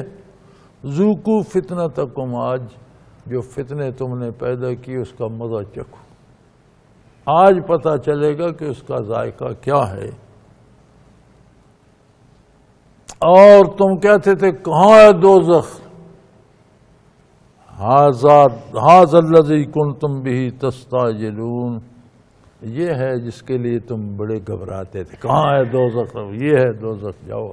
ذوقوا فتنتکم، آج جو فتنے تم نے پیدا کی اس کا مزہ چکھو، آج پتہ چلے گا کہ اس کا ذائقہ کیا ہے۔ اور تم کہتے تھے کہاں ہے دوزخ، ھذا الذی کنتم بہ تستعجلون، یہ ہے جس کے لیے تم بڑے گھبراتے تھے، کہاں ہے دوزخ، یہ ہے دوزخ، جاؤ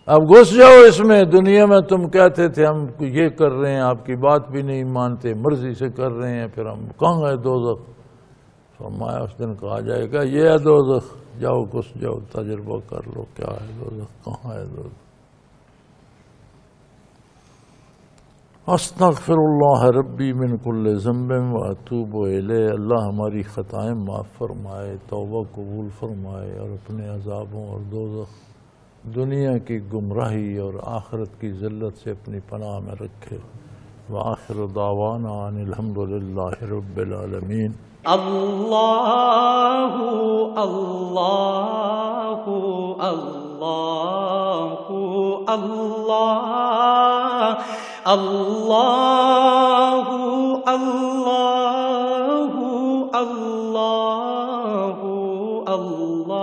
اب گھس جاؤ اس میں۔ دنیا میں تم کہتے تھے ہم یہ کر رہے ہیں، آپ کی بات بھی نہیں مانتے، مرضی سے کر رہے ہیں، پھر ہم کہاں ہے دوزخ؟ فرمایا اس دن کہا جائے گا یہ ہے دوزخ، جاؤ گھس جاؤ، تجربہ کر لو کیا ہے دوزخ، کہاں ہے دوزخ۔ استغفر اللہ ربی من کل ذنب واتوب الیہ، اللہ ہماری خطائیں معاف فرمائے، توبہ قبول فرمائے اور اپنے عذابوں اور دوزخ، دنیا کی گمراہی اور آخرت کی ذلت سے اپنی پناہ میں رکھے۔ وآخر دعوانا ان الحمد للہ رب العالمین۔ اللہ اللہ اللہ اللہ اللہ اللہ اللہ اللہ۔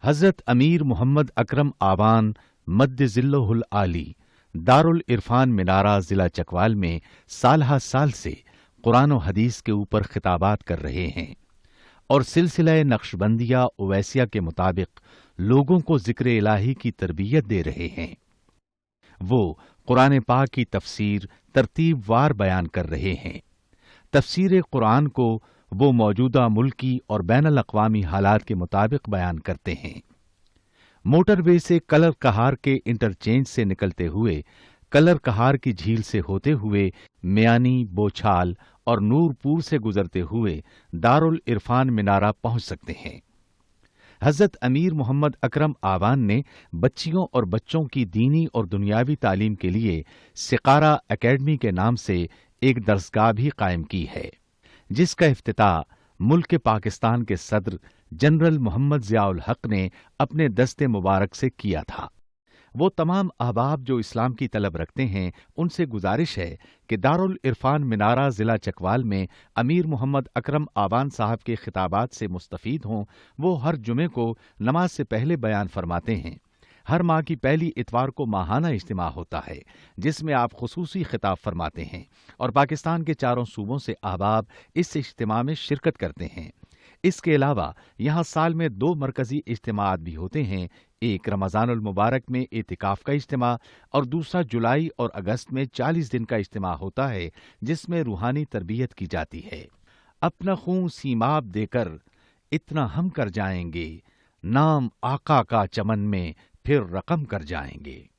حضرت امیر محمد اکرم آوان مد ظلہ العالی دارالعرفان منارہ ضلع چکوال میں سالہ سال سے قرآن و حدیث کے اوپر خطابات کر رہے ہیں اور سلسلہ نقشبندیہ اویسیہ کے مطابق لوگوں کو ذکر الہی کی تربیت دے رہے ہیں۔ وہ قرآن پاک کی تفسیر ترتیب وار بیان کر رہے ہیں۔ تفسیر قرآن کو وہ موجودہ ملکی اور بین الاقوامی حالات کے مطابق بیان کرتے ہیں۔ موٹر وے سے کلر کہار کے انٹرچینج سے نکلتے ہوئے کلر کہار کی جھیل سے ہوتے ہوئے میانی، بوچھال اور نور پور سے گزرتے ہوئے دارالعرفان منارہ پہنچ سکتے ہیں۔ حضرت امیر محمد اکرم آوان نے بچیوں اور بچوں کی دینی اور دنیاوی تعلیم کے لیے سقارہ اکیڈمی کے نام سے ایک درسگاہ بھی قائم کی ہے، جس کا افتتاح ملک پاکستان کے صدر جنرل محمد ضیاء الحق نے اپنے دست مبارک سے کیا تھا۔ وہ تمام احباب جو اسلام کی طلب رکھتے ہیں ان سے گزارش ہے کہ دارالعرفان منارہ ضلع چکوال میں امیر محمد اکرم آوان صاحب کے خطابات سے مستفید ہوں۔ وہ ہر جمعے کو نماز سے پہلے بیان فرماتے ہیں۔ ہر ماہ کی پہلی اتوار کو ماہانہ اجتماع ہوتا ہے جس میں آپ خصوصی خطاب فرماتے ہیں اور پاکستان کے چاروں صوبوں سے احباب اس اجتماع میں شرکت کرتے ہیں۔ اس کے علاوہ یہاں سال میں 2 مرکزی اجتماعات بھی ہوتے ہیں، ایک رمضان المبارک میں اعتکاف کا اجتماع اور دوسرا جولائی اور اگست میں 40 دن کا اجتماع ہوتا ہے جس میں روحانی تربیت کی جاتی ہے۔ اپنا خون سیماب دے کر اتنا ہم کر جائیں گے، نام آقا کا چمن میں پھر رقم کر جائیں گے۔